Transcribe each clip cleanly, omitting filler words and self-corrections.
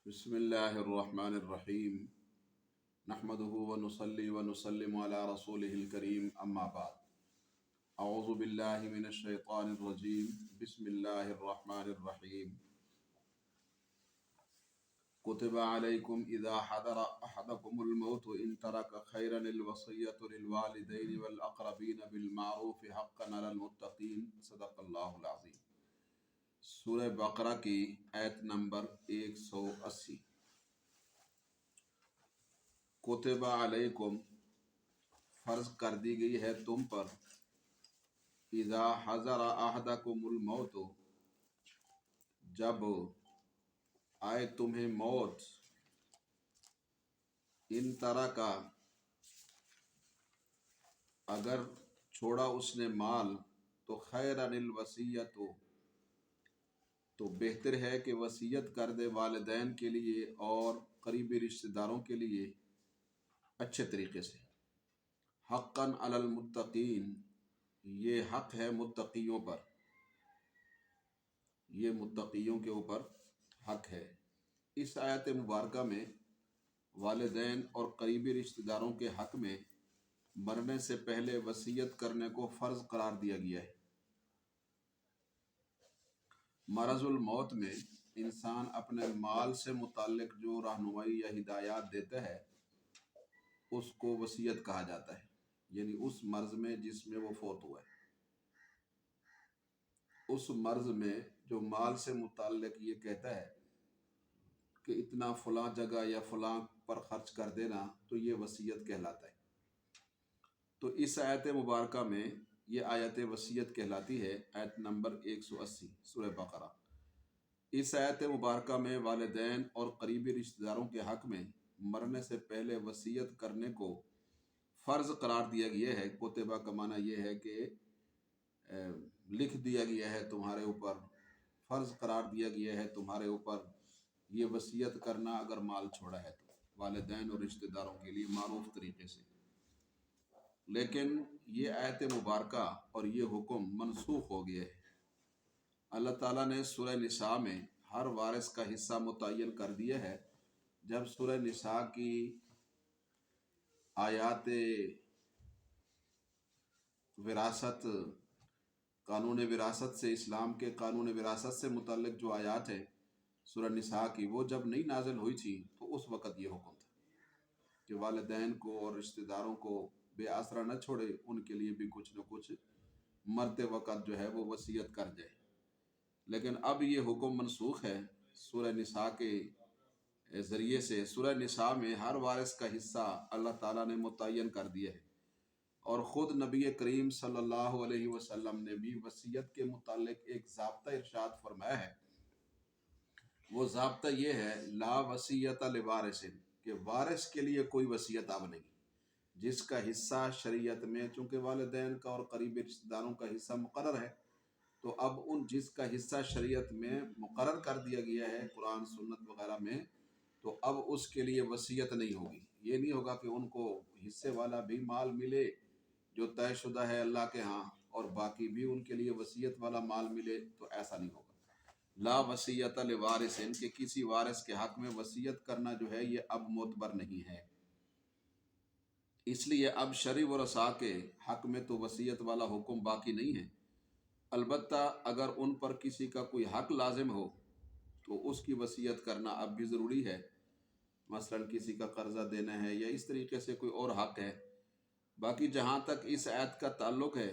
بسم اللہ الرحمن الرحیم نحمده ونصلي ونسلم على رسوله الكريم اما بعد اعوذ باللہ من الشیطان الرجیم بسم اللہ الرحمن الرحیم كتب علیکم اذا حضر احدکم الموت ان ترک خیرا الوصیۃ للوالدین والاقربین بالمعروف حقا علی المتقین صدق اللہ العظیم۔ سورہ بقرہ کی آیت نمبر 180۔ کتب علیکم فرض کر دی گئی ہے تم پر، اذا حضر احدکم الموت جب آئے تمہیں موت، ان ترکا اگر چھوڑا اس نے مال، تو خیرا الوصیۃ تو بہتر ہے کہ وصیت کر دے والدین کے لیے اور قریبی رشتہ داروں کے لیے اچھے طریقے سے۔ حقا علی المتقین یہ حق ہے متقیوں پر، یہ متقیوں کے اوپر حق ہے۔ اس آیت مبارکہ میں والدین اور قریبی رشتہ داروں کے حق میں مرنے سے پہلے وصیت کرنے کو فرض قرار دیا گیا ہے۔ مرض الموت میں انسان اپنے مال سے متعلق جو رہنمائی یا ہدایات دیتا ہے اس کو وصیت کہا جاتا ہے، یعنی اس مرض میں جس میں وہ فوت ہوا ہے، اس مرض میں جو مال سے متعلق یہ کہتا ہے کہ اتنا فلاں جگہ یا فلاں پر خرچ کر دینا، تو یہ وصیت کہلاتا ہے۔ تو اس آیت مبارکہ میں یہ آیت وصیت کہلاتی ہے، آیت نمبر 180 سورہ بقرہ۔ اس آیت مبارکہ میں والدین اور قریبی رشتہ داروں کے حق میں مرنے سے پہلے وصیت کرنے کو فرض قرار دیا گیا ہے۔ کتبہ کا معنی یہ ہے کہ لکھ دیا گیا ہے تمہارے اوپر، فرض قرار دیا گیا ہے تمہارے اوپر یہ وصیت کرنا اگر مال چھوڑا ہے تو والدین اور رشتہ داروں کے لیے معروف طریقے سے۔ لیکن یہ آیت مبارکہ اور یہ حکم منسوخ ہو گیا ہے۔ اللہ تعالیٰ نے سورہ نساء میں ہر وارث کا حصہ متعین کر دیا ہے۔ جب سورہ نساء کی آیات وراثت، قانون وراثت سے، اسلام کے قانون وراثت سے متعلق جو آیات ہے سورہ نساء کی، وہ جب نہیں نازل ہوئی تھی تو اس وقت یہ حکم تھا کہ والدین کو اور رشتہ داروں کو بے آسرا نہ چھوڑے، ان کے لیے بھی کچھ نہ کچھ مرتے وقت جو ہے وہ وصیت کر جائے۔ لیکن اب یہ حکم منسوخ ہے سورہ نساء کے ذریعے سے۔ سورہ نساء میں ہر وارث کا حصہ اللہ تعالیٰ نے متعین کر دیا ہے، اور خود نبی کریم صلی اللہ علیہ وسلم نے بھی وصیت کے متعلق ایک ضابطہ ارشاد فرمایا ہے۔ وہ ضابطہ یہ ہے، لا وصیۃ لوارث، کہ وارث کے لیے کوئی وصیت اب نہیں۔ جس کا حصہ شریعت میں، چونکہ والدین کا اور قریبی رشتہ داروں کا حصہ مقرر ہے، تو اب جس کا حصہ شریعت میں مقرر کر دیا گیا ہے قرآن سنت وغیرہ میں، تو اب اس کے لیے وصیت نہیں ہوگی۔ یہ نہیں ہوگا کہ ان کو حصے والا بھی مال ملے جو طے شدہ ہے اللہ کے ہاں، اور باقی بھی ان کے لیے وصیت والا مال ملے، تو ایسا نہیں ہوگا۔ لا وصیۃ لوارث، کہ کسی وارث کے حق میں وصیت کرنا جو ہے یہ اب معتبر نہیں ہے۔ اس لیے اب شرعی ورثاء کے حق میں تو وصیت والا حکم باقی نہیں ہے۔ البتہ اگر ان پر کسی کا کوئی حق لازم ہو تو اس کی وصیت کرنا اب بھی ضروری ہے۔ مثلا کسی کا قرضہ دینا ہے یا اس طریقے سے کوئی اور حق ہے۔ باقی جہاں تک اس آیت کا تعلق ہے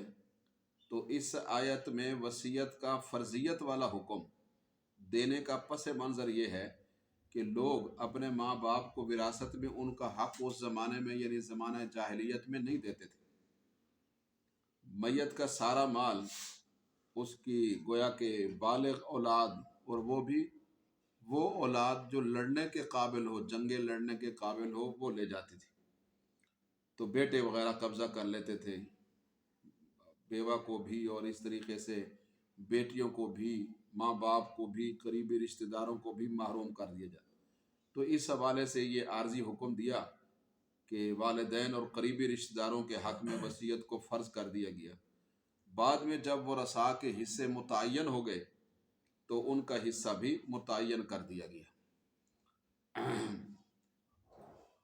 تو اس آیت میں وصیت کا فرضیت والا حکم دینے کا پس منظر یہ ہے کہ لوگ اپنے ماں باپ کو وراثت میں ان کا حق اس زمانے میں، یعنی زمانہ جاہلیت میں نہیں دیتے تھے۔ میت کا سارا مال اس کی گویا کہ بالغ اولاد، اور وہ بھی وہ اولاد جو لڑنے کے قابل ہو، جنگیں لڑنے کے قابل ہو، وہ لے جاتی تھی۔ تو بیٹے وغیرہ قبضہ کر لیتے تھے، بیوہ کو بھی، اور اس طریقے سے بیٹیوں کو بھی، ماں باپ کو بھی، قریبی رشتہ داروں کو بھی محروم کر دیا جاتا۔ تو اس حوالے سے یہ عارضی حکم دیا کہ والدین اور قریبی رشتہ داروں کے حق میں وصیت کو فرض کر دیا گیا۔ بعد میں جب ورثاء کے حصے متعین ہو گئے تو ان کا حصہ بھی متعین کر دیا گیا۔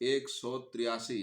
183,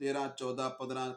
13, 14, 15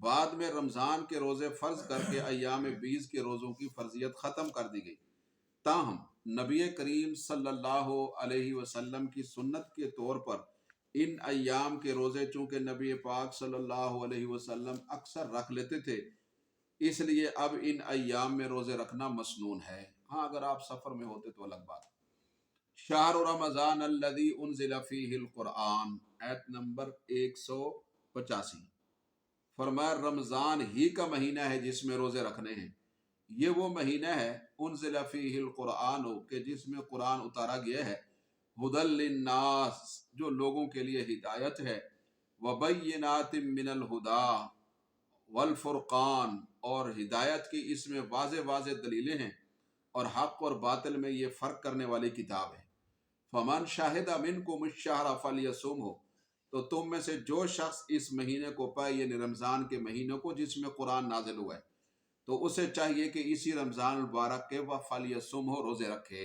بعد میں رمضان کے روزے فرض کر کے ایام بیس کے روزوں کی فرضیت ختم کر دی گئی۔ تاہم نبی کریم صلی اللہ علیہ وسلم کی سنت کے طور پر ان ایام کے روزے چونکہ نبی پاک صلی اللہ علیہ وسلم اکثر رکھ لیتے تھے، اس لیے اب ان ایام میں روزے رکھنا مسنون ہے۔ ہاں اگر آپ سفر میں ہوتے تو الگ بات۔ شہر رمضان الذی انزل فیہ القرآن، آیت نمبر 185، فرمایا رمضان ہی کا مہینہ ہے جس میں روزے رکھنے ہیں۔ یہ وہ مہینہ ہے انزل فیہ القرآن کہ جس میں قرآن اتارا گیا ہے، ہدی للناس جو لوگوں کے لیے ہدایت ہے، وبینات من الہدی والفرقان اور ہدایت کی اس میں واضح واضح دلیلیں ہیں اور حق اور باطل میں یہ فرق کرنے والی کتاب ہے۔ فمن شاہد منکم الشہر فلیصمہ، تو تم میں سے جو شخص اس مہینے کو پائے، یعنی رمضان کے مہینے کو جس میں قرآن نازل ہوا ہے، تو اسے چاہیے کہ اسی رمضان المبارک کے فلیصمہ روزے رکھے۔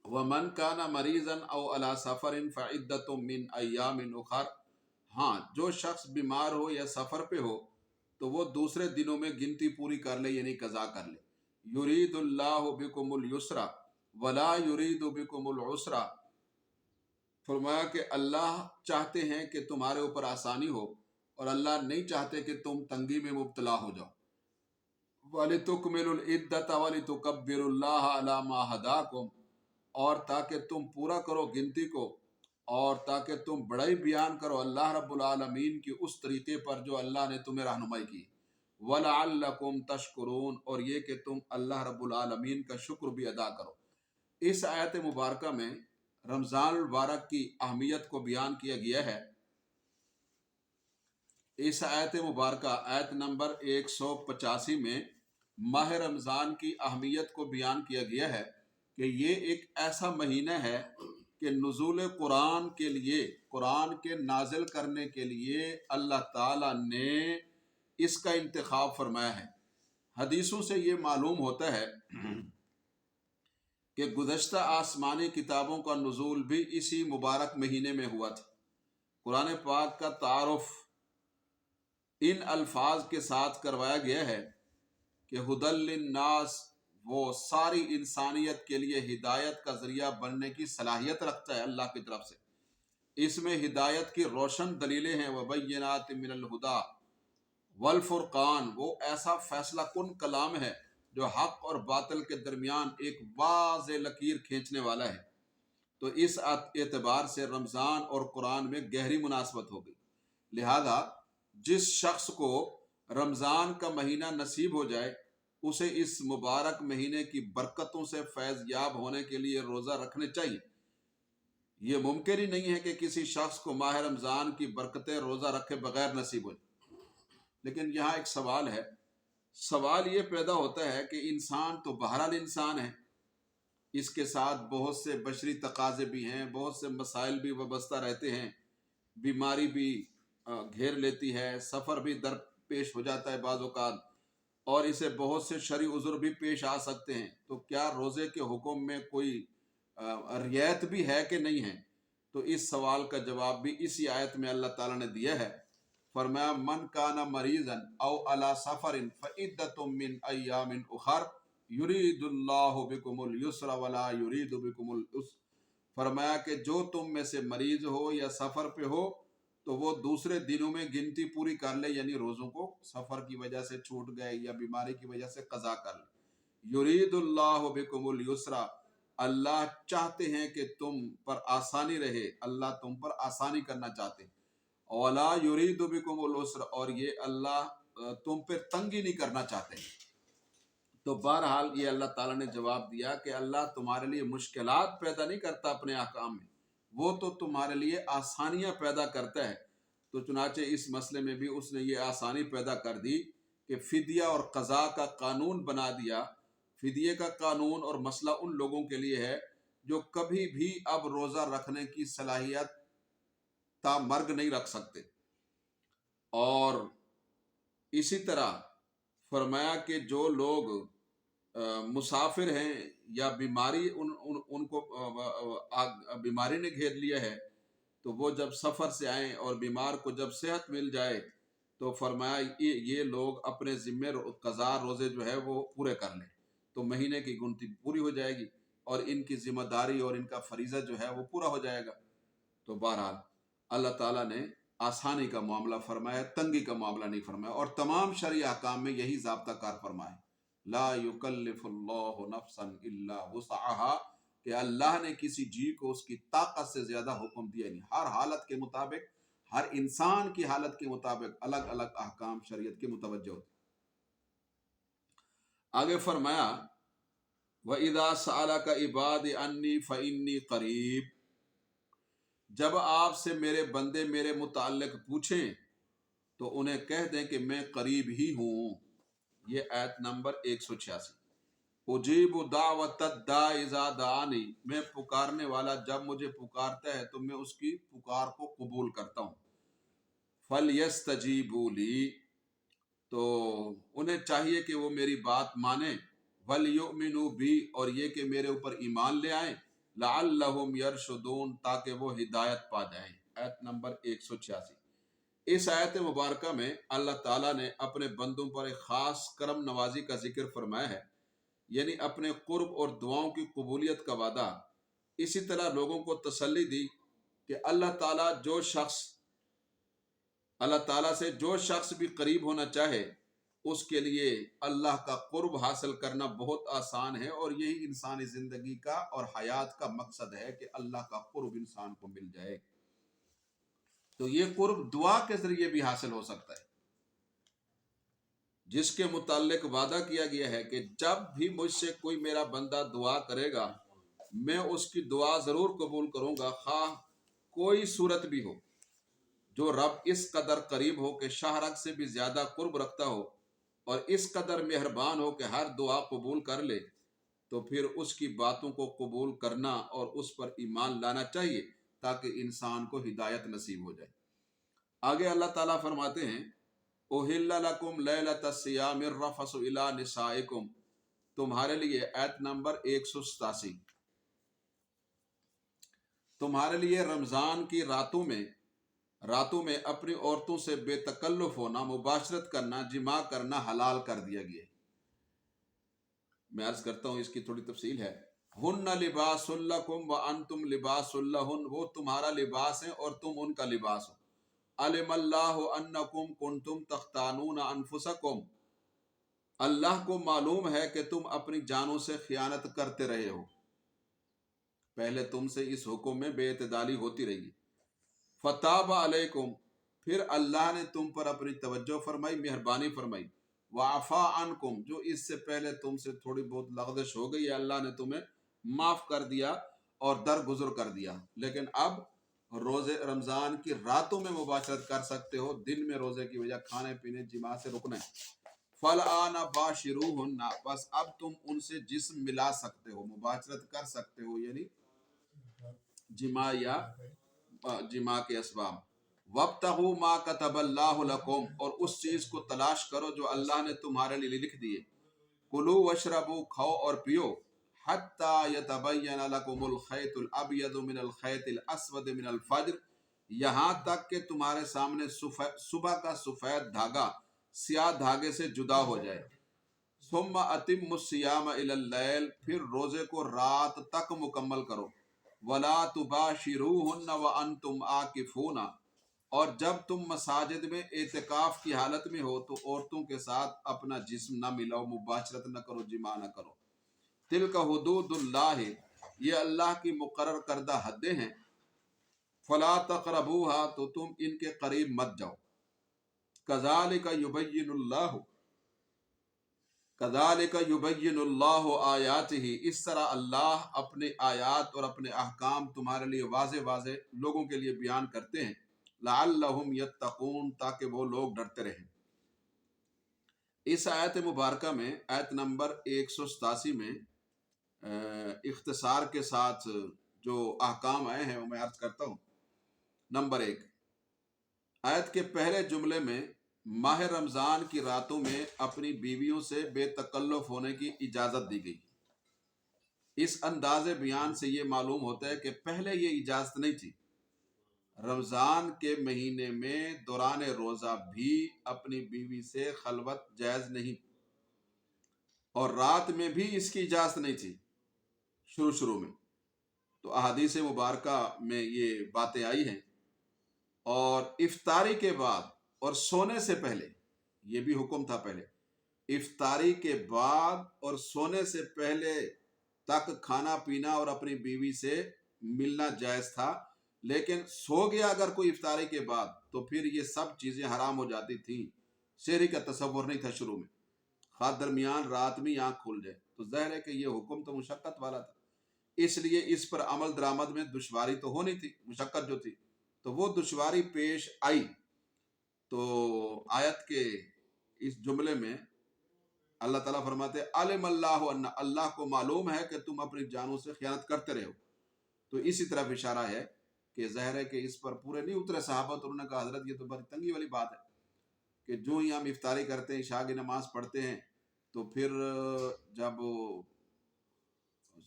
ومن کان مریضا او علی سفر فعدۃ من ایام اخر، ہاں جو شخص بیمار ہو یا سفر پہ ہو تو وہ دوسرے دنوں میں گنتی پوری کر لے، یعنی قضا کر لے۔ یرید اللہ بکم الیسر ولا یرید بکم العسر، فرمایا کہ اللہ چاہتے ہیں کہ تمہارے اوپر آسانی ہو اور اللہ نہیں چاہتے کہ تم تنگی میں مبتلا ہو جاؤ۔ وَلِتُكْمِلُوا الْعِدَّةَ وَلِتُكَبِّرُوا اللَّهَ عَلَى مَا هَدَاكُمْ، اور تاکہ تم پورا کرو گنتی کو اور تاکہ تم بڑائی بیان کرو اللہ رب العالمین کی اس طریقے پر جو اللہ نے تمہیں رہنمائی کی۔ وَلَعَلَّكُمْ تَشْكُرُونَ، اور یہ کہ تم اللہ رب العالمین کا شکر بھی ادا کرو۔ اس آیت مبارکہ میں رمضان المبارک کی اہمیت کو بیان کیا گیا ہے۔ اس آیت مبارکہ آیت نمبر 185 میں ماہ رمضان کی اہمیت کو بیان کیا گیا ہے کہ یہ ایک ایسا مہینہ ہے کہ نزول قرآن کے لیے، قرآن کے نازل کرنے کے لیے اللہ تعالیٰ نے اس کا انتخاب فرمایا ہے۔ حدیثوں سے یہ معلوم ہوتا ہے کہ گزشتہ آسمانی کتابوں کا نزول بھی اسی مبارک مہینے میں ہوا تھا۔ قرآن پاک کا تعارف ان الفاظ کے ساتھ کروایا گیا ہے کہ ہدی للناس، وہ ساری انسانیت کے لیے ہدایت کا ذریعہ بننے کی صلاحیت رکھتا ہے اللہ کی طرف سے۔ اس میں ہدایت کی روشن دلیلیں ہیں، وبینات من الہدی والفرقان، وہ ایسا فیصلہ کن کلام ہے جو حق اور باطل کے درمیان ایک واضح لکیر کھینچنے والا ہے۔ تو اس اعتبار سے رمضان اور قرآن میں گہری مناسبت ہو گئی۔ لہذا جس شخص کو رمضان کا مہینہ نصیب ہو جائے اسے اس مبارک مہینے کی برکتوں سے فیض یاب ہونے کے لیے روزہ رکھنے چاہیے۔ یہ ممکن ہی نہیں ہے کہ کسی شخص کو ماہ رمضان کی برکتیں روزہ رکھے بغیر نصیب ہو جائے۔ لیکن یہاں ایک سوال ہے، سوال یہ پیدا ہوتا ہے کہ انسان تو بہرحال انسان ہے، اس کے ساتھ بہت سے بشری تقاضے بھی ہیں، بہت سے مسائل بھی وابستہ رہتے ہیں، بیماری بھی گھیر لیتی ہے، سفر بھی درپیش ہو جاتا ہے بعض اوقات، اور اسے بہت سے شرعی عذر بھی پیش آ سکتے ہیں۔ تو کیا روزے کے حکم میں کوئی رعایت بھی ہے کہ نہیں ہے؟ تو اس سوال کا جواب بھی اسی آیت میں اللہ تعالیٰ نے دیا ہے۔ فرمایا من کان مریضا او علی سفر فعدۃ من ایام اخر یرید اللہ بکم الیسر ولا یرید بکم العسر، فرمایا کہ جو تم میں سے مریض ہو یا سفر پہ ہو تو وہ دوسرے دنوں میں گنتی پوری کر لے، یعنی روزوں کو سفر کی وجہ سے چھوٹ گئے یا بیماری کی وجہ سے قضا کر لے۔ یرید اللہ بکم الیسر، اللہ چاہتے ہیں کہ تم پر آسانی رہے، اللہ تم پر آسانی کرنا چاہتے ہیں۔ وَلَا يُرِيدُ بِكُمُ الْعُسْرَ، اور یہ اللہ تم پہ تنگی نہیں کرنا چاہتے ہیں۔ تو بہرحال یہ اللہ تعالیٰ نے جواب دیا کہ اللہ تمہارے لیے مشکلات پیدا نہیں کرتا اپنے احکام میں، وہ تو تمہارے لیے آسانیاں پیدا کرتا ہے۔ تو چنانچہ اس مسئلے میں بھی اس نے یہ آسانی پیدا کر دی کہ فدیہ اور قضاء کا قانون بنا دیا۔ فدیے کا قانون اور مسئلہ ان لوگوں کے لیے ہے جو کبھی بھی اب روزہ رکھنے کی صلاحیت تا مرگ نہیں رکھ سکتے، اور اسی طرح فرمایا کہ جو لوگ مسافر ہیں یا بیماری ان کو بیماری نے گھیر لیا ہے، تو وہ جب سفر سے آئیں اور بیمار کو جب صحت مل جائے تو فرمایا یہ لوگ اپنے ذمے قضا روزے جو ہے وہ پورے کر لیں تو مہینے کی گنتی پوری ہو جائے گی اور ان کی ذمہ داری اور ان کا فریضہ جو ہے وہ پورا ہو جائے گا۔ تو بہرحال اللہ تعالیٰ نے آسانی کا معاملہ فرمایا، تنگی کا معاملہ نہیں فرمایا، اور تمام شرعی احکام میں یہی ضابطہ کار فرمایا، لا یکلف اللہ نفسا الا وسعها، کہ اللہ نے کسی جی کو اس کی طاقت سے زیادہ حکم دیا نہیں، ہر حالت کے مطابق، ہر انسان کی حالت کے مطابق الگ الگ احکام شریعت کے متوجہ ہوتے۔ آگے فرمایا وَإِذَا سَأَلَكَ عِبَادِ عَنِّي فَإِنِّي قَرِيب، جب آپ سے میرے بندے میرے متعلق پوچھیں تو انہیں کہہ دیں کہ میں قریب ہی ہوں۔ یہ آیت نمبر 186۔ اجیب دعوت الداع اذا دعانی، میں پکارنے والا جب مجھے پکارتا ہے تو میں اس کی پکار کو قبول کرتا ہوں۔ فَلْيَسْتَجِيبُوا لِي، تو انہیں چاہیے کہ وہ میری بات مانیں، وَلْيُؤْمِنُوا بِي، اور یہ کہ میرے اوپر ایمان لے آئیں، لَعَلَّهُمْ يَرْشُدُونَ، تاکہ وہ ہدایت پا جائیں۔ آیت نمبر 186۔ اس آیت مبارکہ میں اللہ تعالیٰ نے اپنے بندوں پر ایک خاص کرم نوازی کا ذکر فرمایا ہے، یعنی اپنے قرب اور دعاؤں کی قبولیت کا وعدہ۔ اسی طرح لوگوں کو تسلی دی کہ اللہ تعالیٰ سے جو شخص بھی قریب ہونا چاہے اس کے لیے اللہ کا قرب حاصل کرنا بہت آسان ہے، اور یہی انسانی زندگی کا اور حیات کا مقصد ہے کہ اللہ کا قرب انسان کو مل جائے۔ تو یہ قرب دعا کے ذریعے بھی حاصل ہو سکتا ہے، جس کے متعلق وعدہ کیا گیا ہے کہ جب بھی مجھ سے کوئی میرا بندہ دعا کرے گا میں اس کی دعا ضرور قبول کروں گا، خواہ کوئی صورت بھی ہو۔ جو رب اس قدر قریب ہو کہ شاہرگ سے بھی زیادہ قرب رکھتا ہو اور اس قدر مہربان ہو کہ ہر دعا قبول کر لے، تو پھر اس کی باتوں کو قبول کرنا اور اس پر ایمان لانا چاہیے تاکہ انسان کو ہدایت نصیب ہو جائے۔ آگے اللہ تعالیٰ فرماتے ہیں اُحِلَّ لَكُمْ لَيْلَةَ الصِّيَامِ الرَّفَثُ إِلَىٰ نِسَائِكُمْ، تمہارے لیے آیت نمبر 187، تمہارے لیے رمضان کی راتوں میں اپنی عورتوں سے بے تکلف ہونا، مباشرت کرنا، جماع کرنا حلال کر دیا گیا ہے۔ میں عرض کرتا ہوں اس کی تھوڑی تفصیل ہے۔ ہن لباس لکم وانتم لباس لہن، وہ تمہارا لباس ہیں اور تم ان کا لباس ہو۔ علم اللہ انکم کنتم تختانون انفسکم، اللہ کو معلوم ہے کہ تم اپنی جانوں سے خیانت کرتے رہے ہو، پہلے تم سے اس حکم میں بے اعتدالی ہوتی رہی۔ فتاب علیکم، پھر اللہ نے تم پر اپنی توجہ فرمائی، مہربانی فرمائی۔ وعفا عنکم، جو اس سے پہلے تم سے تھوڑی بہت لغزش ہو گئی ہے اللہ نے تمہیں معاف کر دیا اور درگزر کر دیا، لیکن اب روزے رمضان کی راتوں میں مباشرت کر سکتے ہو، دن میں روزے کی وجہ کھانے پینے جماع سے رکنا ہے۔ فالآن باشروہن، بس اب تم ان سے جسم ملا سکتے ہو، مباشرت کر سکتے ہو، یعنی جماع یا جماع کے اسباب۔ وابتغوا ما كتب اللہ لکم، اور اس چیز کو تلاش کرو جو اللہ نے تمہارے لیے لکھ دیے۔ کلوا واشربوا، کھاؤ اور پیو، حتی یتبین لکم الخیط الابیض من الخیط الاسود من الفجر، یہاں تک کہ تمہارے سامنے صبح کا سفید دھاگا سیاہ دھاگے سے جدا ہو جائے۔ ثم اتموا الصیام الی اللیل، پھر روزے کو رات تک مکمل کرو۔ ولا تباشروہن وانتم عاکفون، اور جب تم مساجد میں اعتکاف کی حالت میں ہو تو عورتوں کے ساتھ اپنا جسم نہ ملاؤ، مباشرت نہ کرو، جماع نہ کرو۔ تلک حدود اللہ، یہ اللہ کی مقرر کردہ حدیں ہیں۔ فلا تقربوها، تو تم ان کے قریب مت جاؤ۔ کذالک یبین اللہ آیاتہ، اس طرح اللہ اپنے آیات اور اپنے احکام تمہارے لیے واضح واضح لوگوں کے لیے بیان کرتے ہیں، لعلہم یتقون، تاکہ وہ لوگ ڈرتے رہیں۔ اس آیت مبارکہ میں آیت نمبر 187 میں اختصار کے ساتھ جو احکام آئے ہیں وہ میں عرض کرتا ہوں۔ نمبر 1، آیت کے پہلے جملے میں ماہ رمضان کی راتوں میں اپنی بیویوں سے بے تکلف ہونے کی اجازت دی گئی۔ اس انداز بیان سے یہ معلوم ہوتا ہے کہ پہلے یہ اجازت نہیں تھی، رمضان کے مہینے میں دوران روزہ بھی اپنی بیوی سے خلوت جائز نہیں، اور رات میں بھی اس کی اجازت نہیں تھی شروع میں۔ تو احادیث مبارکہ میں یہ باتیں آئی ہیں، اور افطاری کے بعد اور سونے سے پہلے، یہ بھی حکم تھا پہلے، افطاری کے بعد اور سونے سے پہلے تک کھانا پینا اور اپنی بیوی سے ملنا جائز تھا، لیکن سو گیا اگر کوئی افطاری کے بعد تو پھر یہ سب چیزیں حرام ہو جاتی تھیں۔ شہری کا تصور نہیں تھا شروع میں، خاص درمیان رات میں آنکھ کھل جائے، تو ظاہر ہے کہ یہ حکم تو مشقت والا تھا، اس لیے اس پر عمل درآمد میں دشواری تو ہونی تھی، مشقت جو تھی تو وہ دشواری پیش آئی۔ تو آیت کے اس جملے میں اللہ تعالیٰ فرماتے علم اللہ ان، اللہ کو معلوم ہے کہ تم اپنی جانوں سے خیانت کرتے رہے ہو۔ تو اسی طرف اشارہ ہے کہ ظاہر ہے کہ اس پر پورے نہیں اترے صحابہ، تو انہوں نے کہا حضرت یہ تو بڑی تنگی والی بات ہے کہ جو ہی ہم افطاری کرتے ہیں، عشاء کی نماز پڑھتے ہیں، تو پھر جب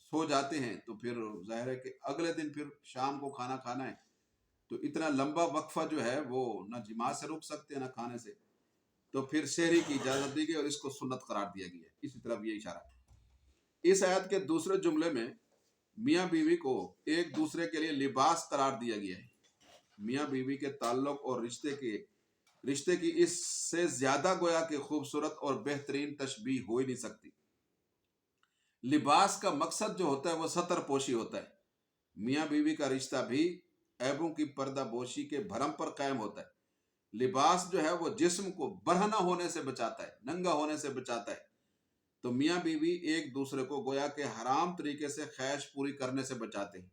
سو جاتے ہیں تو پھر ظاہر ہے کہ اگلے دن پھر شام کو کھانا کھانا ہے، تو اتنا لمبا وقفہ جو ہے وہ نہ جماع سے رک سکتے ہیں نہ کھانے سے، تو پھر سحری کی اجازت دی گئی اور اس کو سنت قرار دیا گیا ہے۔ اسی طرف یہ اشارہ ہے۔ اس آیت کے دوسرے جملے میں میاں بیوی کو ایک دوسرے کے لیے لباس قرار دیا گیا ہے۔ میاں بیوی کے تعلق اور رشتے کی اس سے زیادہ گویا کہ خوبصورت اور بہترین تشبیہ ہو ہی نہیں سکتی۔ لباس کا مقصد جو ہوتا ہے وہ ستر پوشی ہوتا ہے۔ میاں بیوی کا رشتہ بھی عیبوں کی پردہ پوشی کے بھرم پر قائم ہوتا ہے۔ لباس جو ہے وہ جسم کو برہنہ ہونے سے بچاتا ہے، ننگا ہونے سے بچاتا ہے۔ تو میاں بیوی ایک دوسرے کو گویا کہ حرام طریقے سے خواہش پوری کرنے سے بچاتے ہیں۔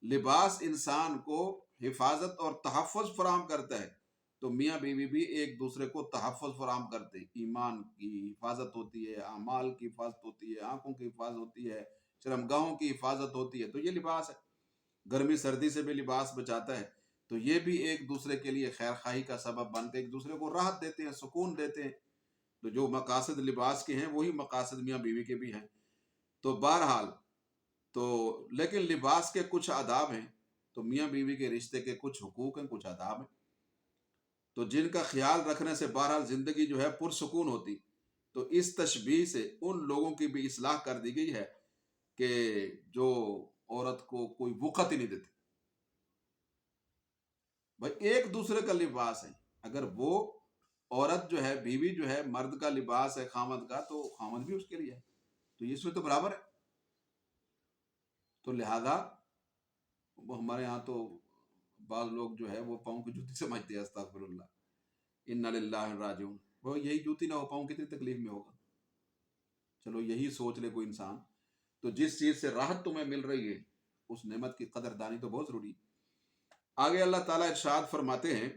لباس انسان کو حفاظت اور تحفظ فراہم کرتا ہے، تو میاں بیوی بھی ایک دوسرے کو تحفظ فراہم کرتے ہیں۔ ایمان کی حفاظت ہوتی ہے، اعمال کی حفاظت ہوتی ہے، آنکھوں کی حفاظت ہوتی ہے، شرمگاہوں کی حفاظت ہوتی ہے، تو یہ لباس ہے۔ گرمی سردی سے بھی لباس بچاتا ہے، تو یہ بھی ایک دوسرے کے لیے خیر خواہی کا سبب بنتے، ایک دوسرے کو راحت دیتے ہیں، سکون دیتے ہیں۔ تو جو مقاصد لباس کے ہیں وہی مقاصد میاں بیوی کے بھی ہیں۔ تو بہرحال تو لیکن لباس کے کچھ آداب ہیں، تو میاں بیوی کے رشتے کے کچھ حقوق ہیں، کچھ آداب ہیں، تو جن کا خیال رکھنے سے بہرحال زندگی جو ہے پرسکون ہوتی۔ تو اس تشبیہ سے ان لوگوں کی بھی اصلاح کر دی گئی ہے کہ جو عورت کو کوئی وقت ہی نہیں دیتے۔ بھائی ایک دوسرے کا لباس ہے، اگر وہ عورت جو ہے، بیوی جو ہے، مرد کا لباس ہے خامد کا، تو خامد بھی اس کے لیے ہے، تو اس میں تو برابر ہے۔ تو لہذا وہ ہمارے یہاں تو بعض لوگ جو ہے وہ پاؤں کی جوتی سمجھتے ہیں، استغفر اللہ، انا للہ راجعون۔ وہ یہی جوتی نہ ہو پاؤں کتنی تکلیف میں ہوگا۔ چلو یہی سوچ لے کوئی انسان، تو جس چیز سے راحت تمہیں مل رہی ہے اس نعمت کی قدردانی تو بہت ضروری ہے۔ آگے اللہ تعالیٰ ارشاد فرماتے ہیں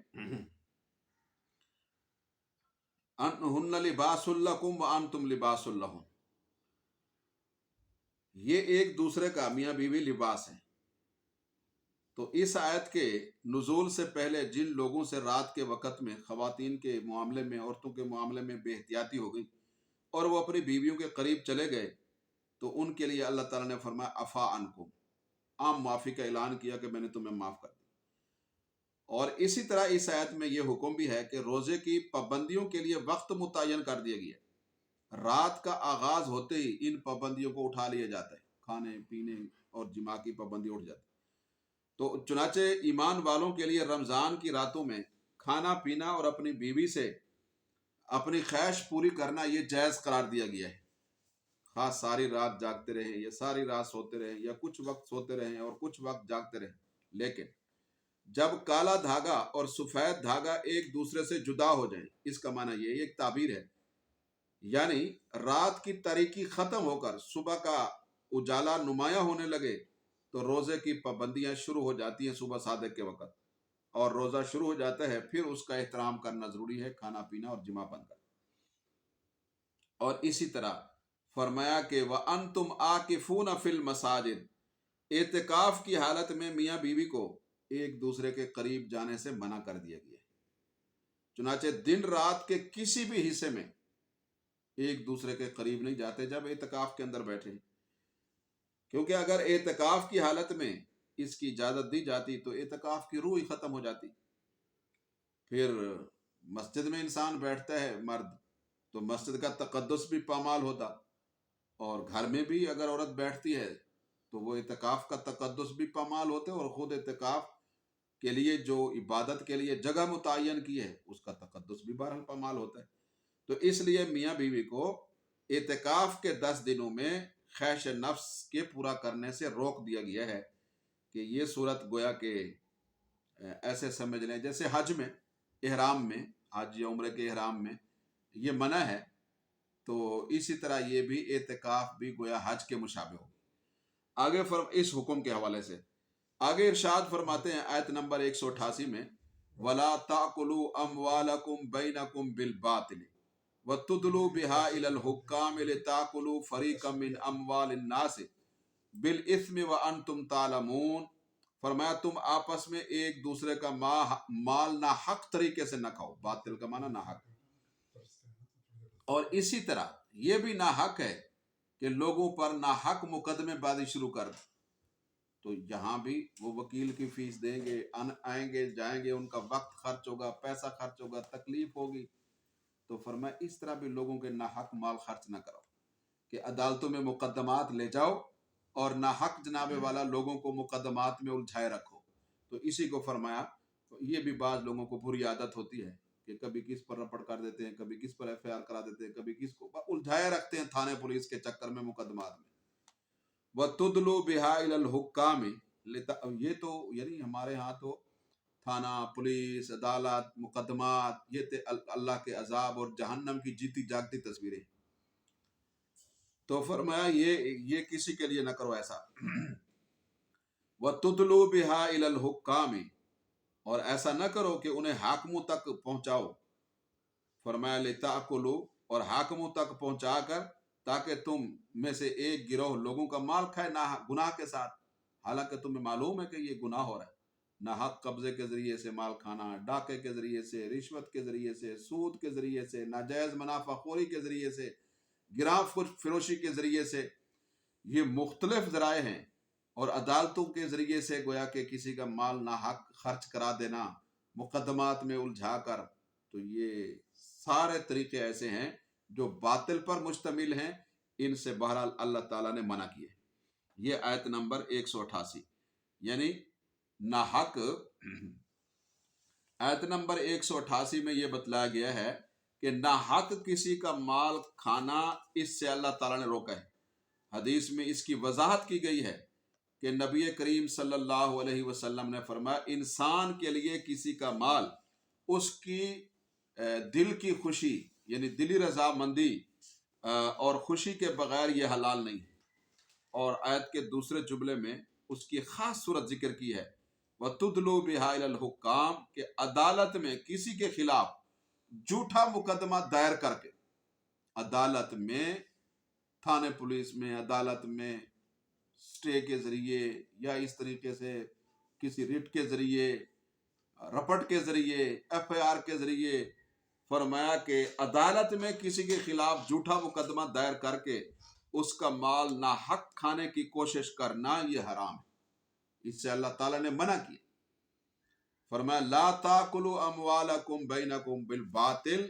ہن لباس لکم وانتم لباس لہن، یہ ایک دوسرے کا میاں بیوی لباس ہے۔ تو اس آیت کے نزول سے پہلے جن لوگوں سے رات کے وقت میں خواتین کے معاملے میں، عورتوں کے معاملے میں بے احتیاطی ہو گئی اور وہ اپنی بیویوں کے قریب چلے گئے، تو ان کے لیے اللہ تعالیٰ نے فرمایا عفا عنکم، عام معافی کا اعلان کیا کہ میں نے تمہیں معاف کر دیا۔ اور اسی طرح اس آیت میں یہ حکم بھی ہے کہ روزے کی پابندیوں کے لیے وقت متعین کر دیا گیا۔ رات کا آغاز ہوتے ہی ان پابندیوں کو اٹھا لیا جاتا ہے، کھانے پینے اور جماع کی پابندی اٹھ جاتی ہے۔ تو چنانچہ ایمان والوں کے لیے رمضان کی راتوں میں کھانا پینا اور اپنی بیوی سے اپنی خواہش پوری کرنا یہ جائز قرار دیا گیا ہے، خاص ساری رات جاگتے رہیں یا ساری رات سوتے رہیں یا کچھ وقت سوتے رہیں اور کچھ وقت جاگتے رہیں۔ لیکن جب کالا دھاگا اور سفید دھاگا ایک دوسرے سے جدا ہو جائیں، اس کا معنی یہ ایک تعبیر ہے، یعنی رات کی تاریکی ختم ہو کر صبح کا اجالا نمایاں ہونے لگے، تو روزے کی پابندیاں شروع ہو جاتی ہیں صبح صادق کے وقت، اور روزہ شروع ہو جاتا ہے، پھر اس کا احترام کرنا ضروری ہے، کھانا پینا اور جماع بند کرنا۔ اور اسی طرح فرمایا کہ وَأَنْتُمْ عَاكِفُونَ فِي الْمَسَاجِدِ، اعتکاف کی حالت میں میاں بیوی کو ایک دوسرے کے قریب جانے سے منع کر دیا گیا ہے۔ چنانچہ دن رات کے کسی بھی حصے میں ایک دوسرے کے قریب نہیں جاتے جب اعتکاف کے اندر بیٹھے، کیونکہ اگر اعتکاف کی حالت میں اس کی اجازت دی جاتی تو اعتکاف کی روح ہی ختم ہو جاتی۔ پھر مسجد میں انسان بیٹھتا ہے مرد تو مسجد کا تقدس بھی پامال ہوتا، اور گھر میں بھی اگر عورت بیٹھتی ہے تو وہ اعتکاف کا تقدس بھی پامال ہوتے، اور خود اعتکاف کے لیے جو عبادت کے لیے جگہ متعین کی ہے اس کا تقدس بھی بہرحال پامال ہوتا ہے۔ تو اس لیے میاں بیوی کو اعتکاف کے 10 دنوں میں خواہش نفس کے پورا کرنے سے روک دیا گیا ہے، کہ یہ صورت گویا کہ ایسے سمجھ لیں جیسے حج میں احرام میں، حج یا عمرے کے احرام میں یہ منع ہے، تو اسی طرح یہ بھی اعتکاف بھی گویا حج کے مشابہ ہو۔ آگے اس حکم کے حوالے سے آگے ارشاد فرماتے ہیں آیت نمبر 188 میں، وَلَا تَأْكُلُوا أَمْوَالَكُمْ بَيْنَكُمْ بِالْبَاطِلِ وَتُدْلُوا بِهَا إِلَى الْحُكَّامِ لِتَأْكُلُوا فَرِيقًا مِّنْ أَمْوَالِ النَّاسِ بِالْإِثْمِ وَأَنْتُمْ تَعْلَمُونَ۔ فرمایا تم آپس میں ایک دوسرے کا مال ناحق طریقے سے نہ کھاؤ، باطل کا معنی ناحق، اور اسی طرح یہ بھی ناحق ہے کہ لوگوں پر ناحق مقدمے بازی شروع کر دیں۔ تو یہاں بھی وہ وکیل کی فیس دیں گے، آئیں گے جائیں گے، ان کا وقت خرچ ہوگا، پیسہ خرچ ہوگا، تکلیف ہوگی، تو فرمایا اس طرح بھی لوگوں کے ناحق مال خرچ نہ کرو، کہ عدالتوں میں مقدمات لے جاؤ اور ناحق جناب والا لوگوں کو مقدمات میں الجھائے رکھو۔ تو اسی کو فرمایا، یہ بھی بعض لوگوں کو بری عادت ہوتی ہے کہ کبھی کس پر رپٹ کر دیتے ہیں، کبھی کس پر FIR کرا دیتے ہیں، کبھی کس کو الجھائے رکھتے ہیں تھانے پولیس کے چکر میں، مقدمات میں۔ وَتُدْلُوا بِهَا إِلَى الْحُكَّامِ، یہ تو یعنی ہمارے ہاں تو تھانہ، پولیس، عدالت، مقدمات، یہ اللہ کے عذاب اور جہنم کی جیتی جاگتی تصویریں۔ تو فرمایا یہ کسی کے لیے نہ کرو ایسا۔ وَتُدْلُوا بِهَا إِلَى الْحُكَّامِ، اور ایسا نہ کرو کہ انہیں حاکموں تک پہنچاؤ۔ فرمایا لِتَأْكُلُوا، اور حاکموں تک پہنچا کر تاکہ تم میں سے ایک گروہ لوگوں کا مال کھائے گناہ کے ساتھ، حالانکہ تمہیں معلوم ہے کہ یہ گناہ ہو رہا ہے۔ ناحق قبضے کے ذریعے سے مال کھانا، ڈاکے کے ذریعے سے، رشوت کے ذریعے سے، سود کے ذریعے سے، ناجائز منافع خوری کے ذریعے سے، گراں فروشی کے ذریعے سے، یہ مختلف ذرائع ہیں، اور عدالتوں کے ذریعے سے گویا کہ کسی کا مال ناحق خرچ کرا دینا، مقدمات میں الجھا کر، تو یہ سارے طریقے ایسے ہیں جو باطل پر مشتمل ہیں، ان سے بہرحال اللہ تعالیٰ نے منع کیے۔ یہ آیت نمبر 188، یعنی ناحق آیت نمبر 188 میں یہ بتلایا گیا ہے کہ ناحق کسی کا مال کھانا، اس سے اللہ تعالیٰ نے روکا ہے۔ حدیث میں اس کی وضاحت کی گئی ہے کہ نبی کریم صلی اللہ علیہ وسلم نے فرمایا، انسان کے لیے کسی کا مال اس کی دل کی خوشی یعنی دلی رضامندی اور خوشی کے بغیر یہ حلال نہیں ہے۔ اور آیت کے دوسرے جملے میں اس کی خاص صورت ذکر کی ہے، وَتُدْلُوا بِهَا إِلَى الْحُكَّامِ، کہ عدالت میں کسی کے خلاف جھوٹا مقدمہ دائر کر کے، عدالت میں، تھانے پولیس میں، عدالت میں سٹے کے ذریعے یا اس طریقے سے کسی ریٹ کے ذریعے، رپٹ کے ذریعے، FIR کے ذریعے، فرمایا کہ عدالت میں کسی کے خلاف جھوٹا مقدمہ دائر کر کے اس کا مال ناحق کھانے کی کوشش کرنا یہ حرام ہے، اس سے اللہ تعالیٰ نے منع کیا۔ فرمایا لا تاکلوا اموالکم بینکم بالباطل،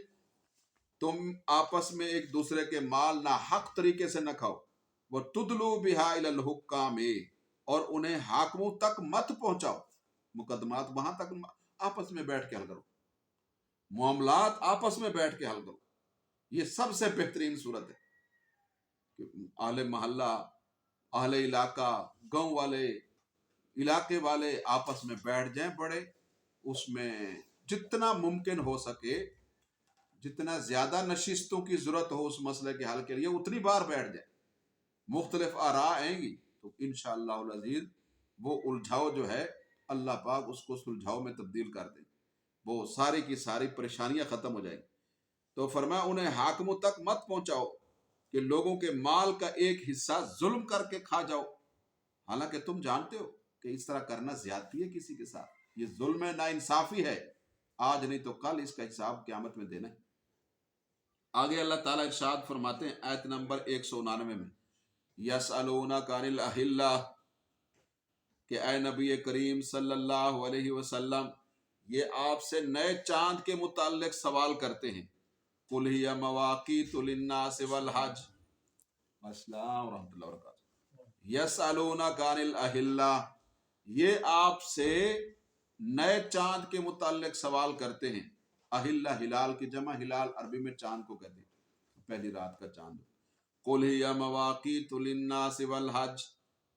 تم آپس میں ایک دوسرے کے مال ناحق طریقے سے نہ کھاؤ، وتدلوا بها الى الحکام، اور انہیں حاکموں تک مت پہنچاؤ، مقدمات وہاں تک آپس میں بیٹھ کے حل کرو، معاملات آپس میں بیٹھ کے حل کرو۔ یہ سب سے بہترین صورت ہے کہ اہل محلہ، اہل علاقہ، گاؤں والے، علاقے والے آپس میں بیٹھ جائیں، بڑے اس میں جتنا ممکن ہو سکے، جتنا زیادہ نشستوں کی ضرورت ہو اس مسئلے کے حل کے لیے اتنی بار بیٹھ جائیں، مختلف آراء آئیں گی تو انشاءاللہ العزیز وہ الجھاؤ جو ہے اللہ پاک اس کو سلجھاؤ میں تبدیل کر دیں، وہ ساری کی ساری پریشانیاں ختم ہو جائیں گی۔ تو فرمایا انہیں حاکموں تک مت پہنچاؤ کہ لوگوں کے مال کا ایک حصہ ظلم کر کے کھا جاؤ، حالانکہ تم جانتے ہو کہ اس طرح کرنا زیادتی ہے کسی کے ساتھ، یہ ظلم ہے، ناانصافی ہے، آج نہیں تو کل اس کا حساب قیامت میں دینا ہے۔ آگے اللہ تعالیٰ ارشاد فرماتے ہیں آیت نمبر 199 میں، یسألونک عن الأہلہ، کہ اے نبی کریم صلی اللہ علیہ وسلم یہ آپ سے نئے چاند کے متعلق سوال کرتے ہیں. قل ہی مواقیت للناس والحج. السلام ورحمۃ اللہ وبرکاتہ. یسألونک عن الاہلہ، یہ آپ سے نئے چاند کے متعلق سوال کرتے ہیں. اہلہ ہلال کی جمع، ہلال عربی میں چاند کو کہتے ہیں، پہلی رات کا چاند. قل ہی مواقیت للناس والحج،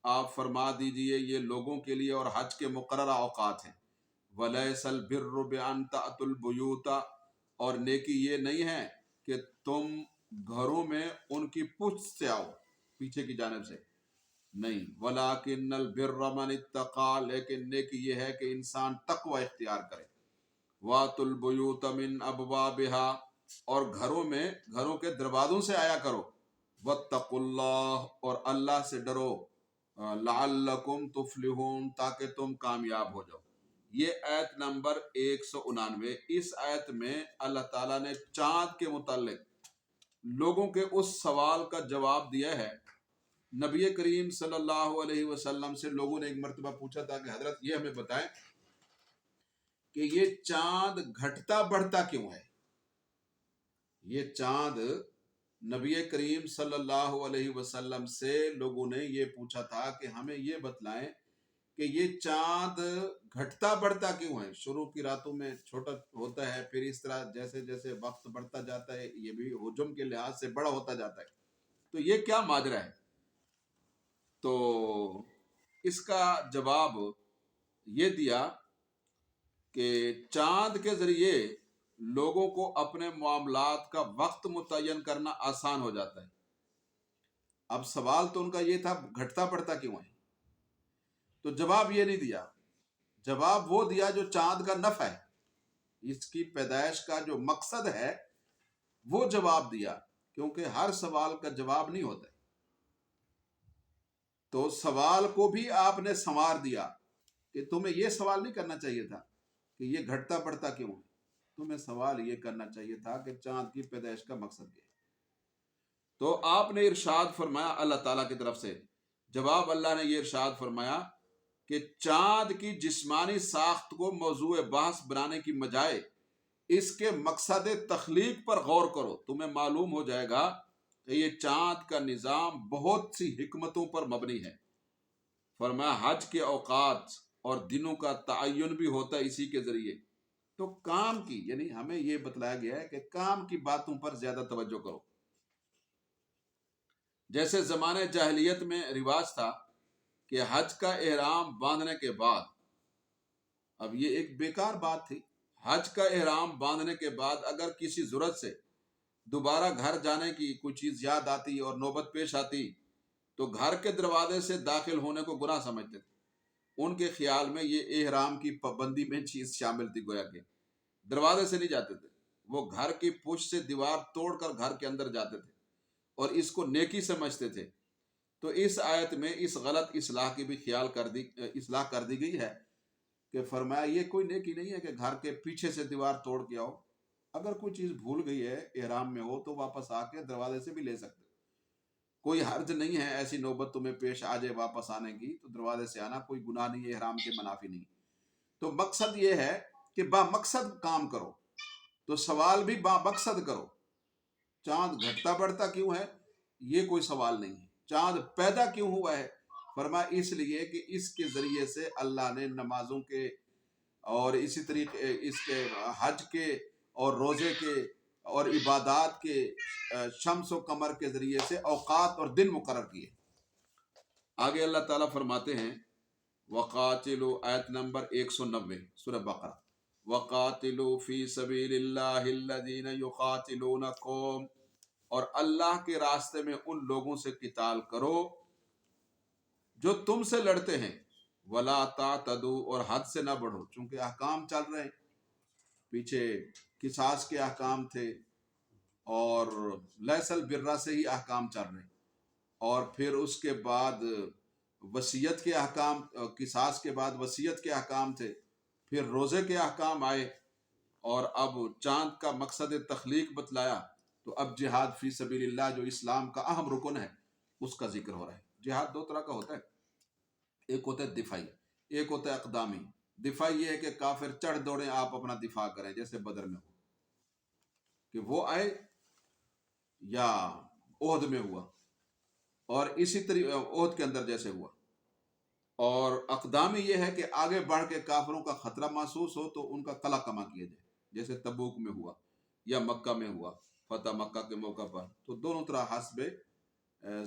آپ فرما دیجئے یہ لوگوں کے لیے اور حج کے مقررہ اوقات ہیں. وَلَيْسَ الْبِرُّ بِأَن تَأْتُوا الْبُيُوتَ، اور نیکی یہ نہیں ہے کہ تم گھروں میں ان کی پشت سے آؤ، پیچھے کی جانب سے نہیں. وَلَٰكِنَّ الْبِرَّ مَنِ اتَّقَىٰ، لیکن نیکی یہ ہے کہ انسان تقوی اختیار کرے. وَأْتُوا الْبُيُوتَ مِنْ أَبْوَابِهَا، اور گھروں کے دروازوں سے آیا کرو. وَاتَّقُوا اللَّهَ، اور اللہ سے ڈرو. لَعَلَّكُمْ تُفْلِحُونَ، تاکہ تم کامیاب ہو جاؤ. یہ آیت نمبر 199. اس آیت میں اللہ تعالیٰ نے چاند کے متعلق لوگوں کے اس سوال کا جواب دیا ہے. نبی کریم صلی اللہ علیہ وسلم سے لوگوں نے ایک مرتبہ پوچھا تھا کہ حضرت یہ ہمیں بتائیں کہ یہ چاند گھٹتا بڑھتا کیوں ہے. یہ چاند نبی کریم صلی اللہ علیہ وسلم سے لوگوں نے یہ پوچھا تھا کہ ہمیں یہ بتلائیں کہ یہ چاند گھٹتا بڑھتا کیوں ہے. شروع کی راتوں میں چھوٹا ہوتا ہے، پھر اس طرح جیسے جیسے وقت بڑھتا جاتا ہے یہ بھی حجم کے لحاظ سے بڑا ہوتا جاتا ہے. تو یہ کیا ماجرا ہے؟ تو اس کا جواب یہ دیا کہ چاند کے ذریعے لوگوں کو اپنے معاملات کا وقت متعین کرنا آسان ہو جاتا ہے. اب سوال تو ان کا یہ تھا گھٹتا بڑھتا کیوں ہے، تو جواب یہ نہیں دیا. جواب وہ دیا جو چاند کا نفع ہے، اس کی پیدائش کا جو مقصد ہے وہ جواب دیا، کیونکہ ہر سوال کا جواب نہیں ہوتا. تو سوال کو بھی آپ نے سنوار دیا کہ تمہیں یہ سوال نہیں کرنا چاہیے تھا کہ یہ گھٹتا بڑھتا کیوں ہے، تمہیں سوال یہ کرنا چاہیے تھا کہ چاند کی پیدائش کا مقصد کیا ہے. تو آپ نے ارشاد فرمایا اللہ تعالیٰ کی طرف سے جواب، اللہ نے یہ ارشاد فرمایا کہ چاند کی جسمانی ساخت کو موضوع بحث بنانے کی بجائے اس کے مقصد تخلیق پر غور کرو، تمہیں معلوم ہو جائے گا کہ یہ چاند کا نظام بہت سی حکمتوں پر مبنی ہے. فرمایا حج کے اوقات اور دنوں کا تعین بھی ہوتا ہے اسی کے ذریعے. تو کام کی، یعنی ہمیں یہ بتلایا گیا ہے کہ کام کی باتوں پر زیادہ توجہ کرو. جیسے زمانے جاہلیت میں رواج تھا کہ حج کا احرام باندھنے کے بعد، اب یہ ایک بیکار بات تھی، حج کا احرام باندھنے کے بعد اگر کسی ضرورت سے دوبارہ گھر جانے کی کوئی چیز یاد آتی اور نوبت پیش آتی تو گھر کے دروازے سے داخل ہونے کو گناہ سمجھتے تھے. ان کے خیال میں یہ احرام کی پابندی میں چیز شامل تھی، گویا کہ دروازے سے نہیں جاتے تھے، وہ گھر کی پشت سے دیوار توڑ کر گھر کے اندر جاتے تھے اور اس کو نیکی سمجھتے تھے. تو اس آیت میں اس غلط اصلاح کی بھی اصلاح کر دی گئی ہے کہ فرمایا یہ کوئی نیکی نہیں ہے کہ گھر کے پیچھے سے دیوار توڑ کے آؤ. اگر کوئی چیز بھول گئی ہے احرام میں ہو تو واپس آ کے دروازے سے بھی لے سکتے، کوئی حرج نہیں ہے. ایسی نوبت تمہیں پیش آ جائے واپس آنے کی تو دروازے سے آنا کوئی گناہ نہیں ہے، احرام کے منافی نہیں. تو مقصد یہ ہے کہ با مقصد کام کرو، تو سوال بھی با مقصد کرو. چاند گھٹتا بڑھتا کیوں ہے یہ کوئی سوال نہیں ہے. چاند پیدا کیوں ہوا ہے، فرمایا اس لیے کہ اس کے ذریعے سے اللہ نے نمازوں کے اور اسی طریقے اس کے حج کے اور روزے کے اور عبادات کے شمس و قمر کے ذریعے سے اوقات اور دن مقرر کیے. آگے اللہ تعالیٰ فرماتے ہیں وقاتلوا، آیت نمبر 190 سورہ بقرہ، وقاتلوا فی سبیل اللہ الذین یقاتلونکم، اور اللہ کے راستے میں ان لوگوں سے قتال کرو جو تم سے لڑتے ہیں. ولا تعتدوا، اور حد سے نہ بڑھو، چونکہ احکام چل رہے ہیں، پیچھے قصاص کے احکام تھے اور لیس البر سے ہی احکام چل رہے ہیں، اور پھر اس کے بعد وصیت کے احکام، قصاص کے بعد وصیت کے احکام تھے، پھر روزے کے احکام آئے، اور اب چاند کا مقصد تخلیق بتلایا. تو اب جہاد فی سبیل اللہ جو اسلام کا اہم رکن ہے اس کا ذکر ہو رہا ہے. جہاد دو طرح کا ہوتا ہے، ایک ہوتا ہے دفاعی، ایک ہوتا ہے اقدامی دفاع، یہ ہے کہ کافر چڑھ دوڑے آپ اپنا دفاع کریں، جیسے بدر میں ہوا کہ وہ آئے یا عہد میں ہوا، اور اسی طریقے عہد کے اندر جیسے ہوا۔ اور اقدامی یہ ہے کہ آگے بڑھ کے کافروں کا خطرہ محسوس ہو تو ان کا قلع کما کیا جائے، جیسے تبوک میں ہوا یا مکہ میں ہوا، فتح مکہ کے موقع پر۔ تو دونوں طرح حسب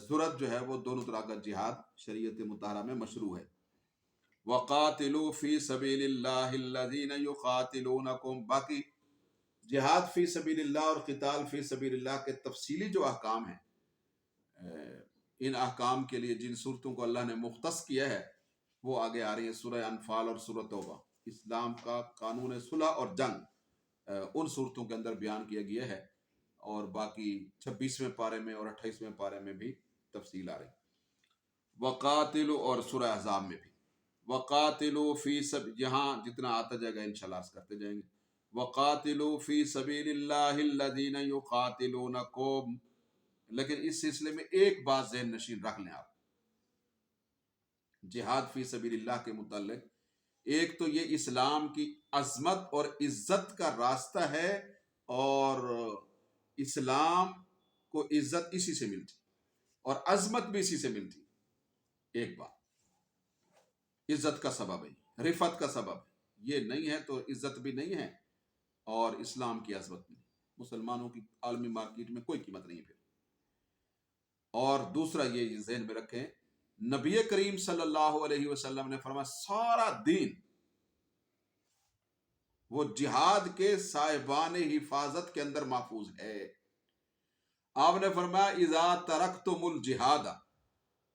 ضرورت جو ہے وہ دونوں طرح کا جہاد شریعت مطہرہ میں مشروع ہے۔ وَقَاتِلُوا فِي سَبِيلِ اللَّهِ الَّذِينَ يُقَاتِلُونَكُمْ، باقی جہاد فی سبیل اللہ اور قتال فی سبیل اللہ کے تفصیلی جو احکام ہیں، ان احکام کے لیے جن صورتوں کو اللہ نے مختص کیا ہے وہ آگے آ رہی ہیں، سورہ انفال اور سورہ توبہ۔ اسلام کا قانون صلح اور جنگ ان صورتوں کے اندر بیان کیا گیا ہے، اور باقی 26ویں پارے میں اور 28ویں پارے میں بھی تفصیل آ رہی۔ وقاتلوا، اور سورہ احزاب میں بھی وقاتلوا فی یہاں جتنا آتا جائے گا انشاءاللہ عرض کرتے جائیں گے۔ وقاتلوا فی سبیل اللہ الذین یقاتلونکم، لیکن اس سلسلے میں ایک بات ذہن نشین رکھ لیں آپ، جہاد فی سبیل اللہ کے متعلق، ایک تو یہ اسلام کی عظمت اور عزت کا راستہ ہے، اور اسلام کو عزت اسی سے ملتی اور عظمت بھی اسی سے ملتی۔ ایک بات عزت کا سبب ہے، رفعت کا سبب ہے، یہ نہیں ہے تو عزت بھی نہیں ہے اور اسلام کی عظمت بھی نہیں، مسلمانوں کی عالمی مارکیٹ میں کوئی قیمت نہیں ہے پھر۔ اور دوسرا یہ ذہن میں رکھیں، نبی کریم صلی اللہ علیہ وسلم نے فرمایا سارا دین وہ جہاد کے صاحبان حفاظت کے اندر محفوظ ہے۔ آپ نے فرمایا اذا ترکتم الجہاد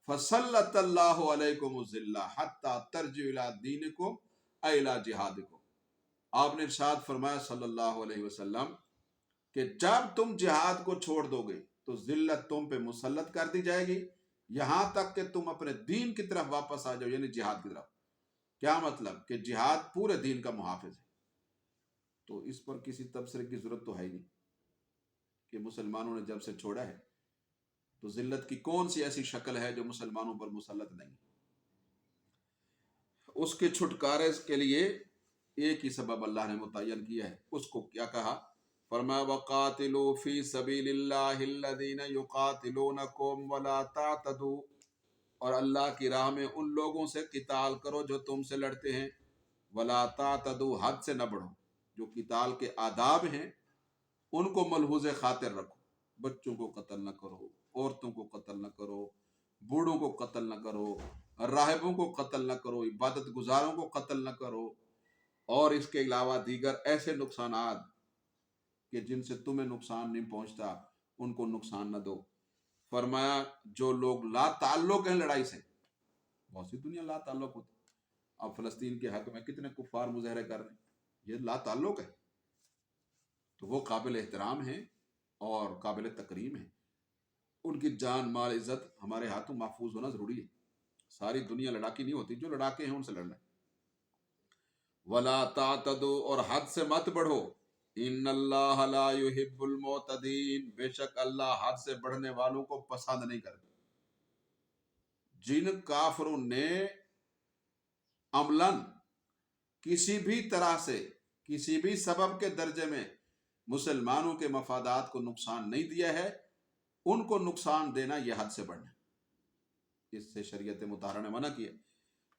فسلط اللہ علیکم الذلہ حتی ترجعوا الی دینکم الی جہادکم۔ آپ نے ارشاد فرمایا صلی اللہ علیہ وسلم کہ جب تم جہاد کو چھوڑ دو گے تو ذلت تم پہ مسلط کر دی جائے گی، یہاں تک کہ تم اپنے دین کی طرف واپس آ جاؤ، یعنی جہاد کی طرف۔ کیا مطلب؟ کہ جہاد پورے دین کا محافظ ہے۔ تو اس پر کسی تبصرے کی ضرورت تو ہے ہی نہیں کہ مسلمانوں نے جب سے چھوڑا ہے تو ذلت کی کون سی ایسی شکل ہے جو مسلمانوں پر مسلط نہیں؟ اس کے چھٹکارے کے لیے ایک ہی سبب اللہ نے متعین کیا ہے، اس کو کیا کہا؟ فرمایا وَقَاتِلُوا فِي سَبِيلِ اللَّهِ الَّذِينَ يُقَاتِلُونَكُمْ وَلَا تَعْتَدُوا، اور اللہ کی راہ میں ان لوگوں سے قتال کرو جو تم سے لڑتے ہیں، وَلَا تَعْتَدُوا، حد سے نہ بڑھو۔ جو قتال کے آداب ہیں ان کو ملحوظ خاطر رکھو، بچوں کو قتل نہ کرو، عورتوں کو قتل نہ کرو، بوڑھوں کو قتل نہ کرو، راہبوں کو قتل نہ کرو، عبادت گزاروں کو قتل نہ کرو، اور اس کے علاوہ دیگر ایسے نقصانات کہ جن سے تمہیں نقصان نہیں پہنچتا ان کو نقصان نہ دو۔ فرمایا جو لوگ لا تعلق ہیں لڑائی سے، بہت سی دنیا لا تعلق ہوتی، اب فلسطین کے حق میں کتنے کفار مظاہرے کر رہے ہیں، یہ لا تعلق ہے، تو وہ قابل احترام ہیں اور قابل تکریم ہیں، ان کی جان مال عزت ہمارے ہاتھوں محفوظ ہونا ضروری ہے۔ ساری دنیا لڑاکی نہیں ہوتی، جو لڑاکے ہیں ان سے لڑنا ہے۔ وَلَا تَعْتَدُوا، اور حد سے مت بڑھو، إِنَّ اللَّهَ لَا يُحِبُّ الْمُعْتَدِينَ، بے شک اللہ حد سے بڑھنے والوں کو پسند نہیں کرتے۔ جن کافروں نے عملاً کسی بھی طرح سے کسی بھی سبب کے درجے میں مسلمانوں کے مفادات کو نقصان نہیں دیا ہے، ان کو نقصان دینا یہ حد سے بڑھنا ہے، اس سے شریعت مطہرہ نے منع کیا۔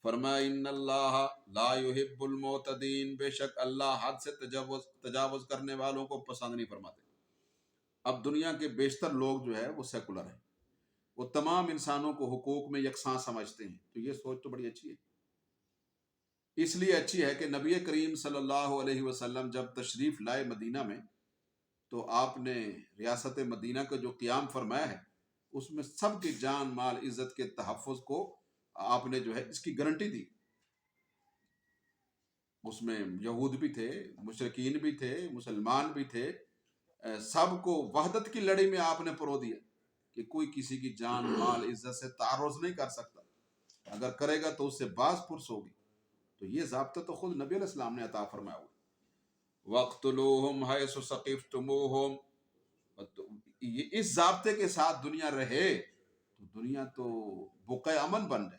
فرمایا ان اللہ لا يحب المعتدین، بے شک اللہ حد سے تجاوز کرنے والوں کو پسند نہیں فرماتے۔ اب دنیا کے بیشتر لوگ جو ہے وہ سیکولر ہیں، وہ تمام انسانوں کو حقوق میں یکساں سمجھتے ہیں، تو یہ سوچ تو بڑی اچھی ہے۔ اس لیے اچھی ہے کہ نبی کریم صلی اللہ علیہ وسلم جب تشریف لائے مدینہ میں تو آپ نے ریاست مدینہ کا جو قیام فرمایا ہے اس میں سب کی جان مال عزت کے تحفظ کو آپ نے جو ہے اس کی گارنٹی دی۔ اس میں یہود بھی تھے، مشرکین بھی تھے، مسلمان بھی تھے، سب کو وحدت کی لڑی میں آپ نے پرو دیا کہ کوئی کسی کی جان مال عزت سے تعرض نہیں کر سکتا، اگر کرے گا تو اس سے باز پرس ہوگی۔ تو یہ ضابطہ تو خود نبی علیہ السلام نے عطا فرمایا ہوا۔ وَاقْتُلُوهُمْ حَيْثُ ثَقِفْتُمُوهُمْ، یہ اس ضابطے کے ساتھ دنیا رہے تو دنیا تو بقع امن بن جائے۔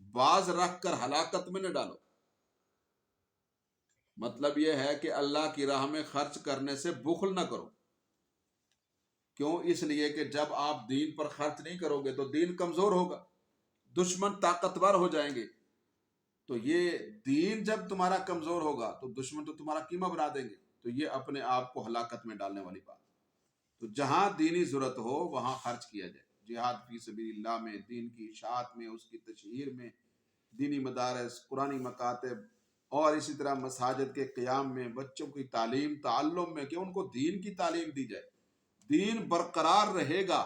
باز رکھ کر ہلاکت میں نہ ڈالو۔ مطلب یہ ہے کہ اللہ کی راہ میں خرچ کرنے سے بخل نہ کرو۔ کیوں؟ اس لیے کہ جب آپ دین پر خرچ نہیں کرو گے تو دین کمزور ہوگا، دشمن طاقتور ہو جائیں گے۔ تو یہ دین جب تمہارا کمزور ہوگا تو دشمن تو تمہارا قیمہ بنا دیں گے، تو یہ اپنے آپ کو ہلاکت میں ڈالنے والی بات۔ تو جہاں دینی ضرورت ہو وہاں خرچ کیا جائے، جہاد فی سبیل اللہ میں، دین کی اشاعت میں، اس کی تشہیر میں، دینی مدارس، قرآنی مکاتب، اور اسی طرح مساجد کے قیام میں، بچوں کی تعلیم تعلم میں، کہ ان کو دین کی تعلیم دی جائے۔ دین برقرار رہے گا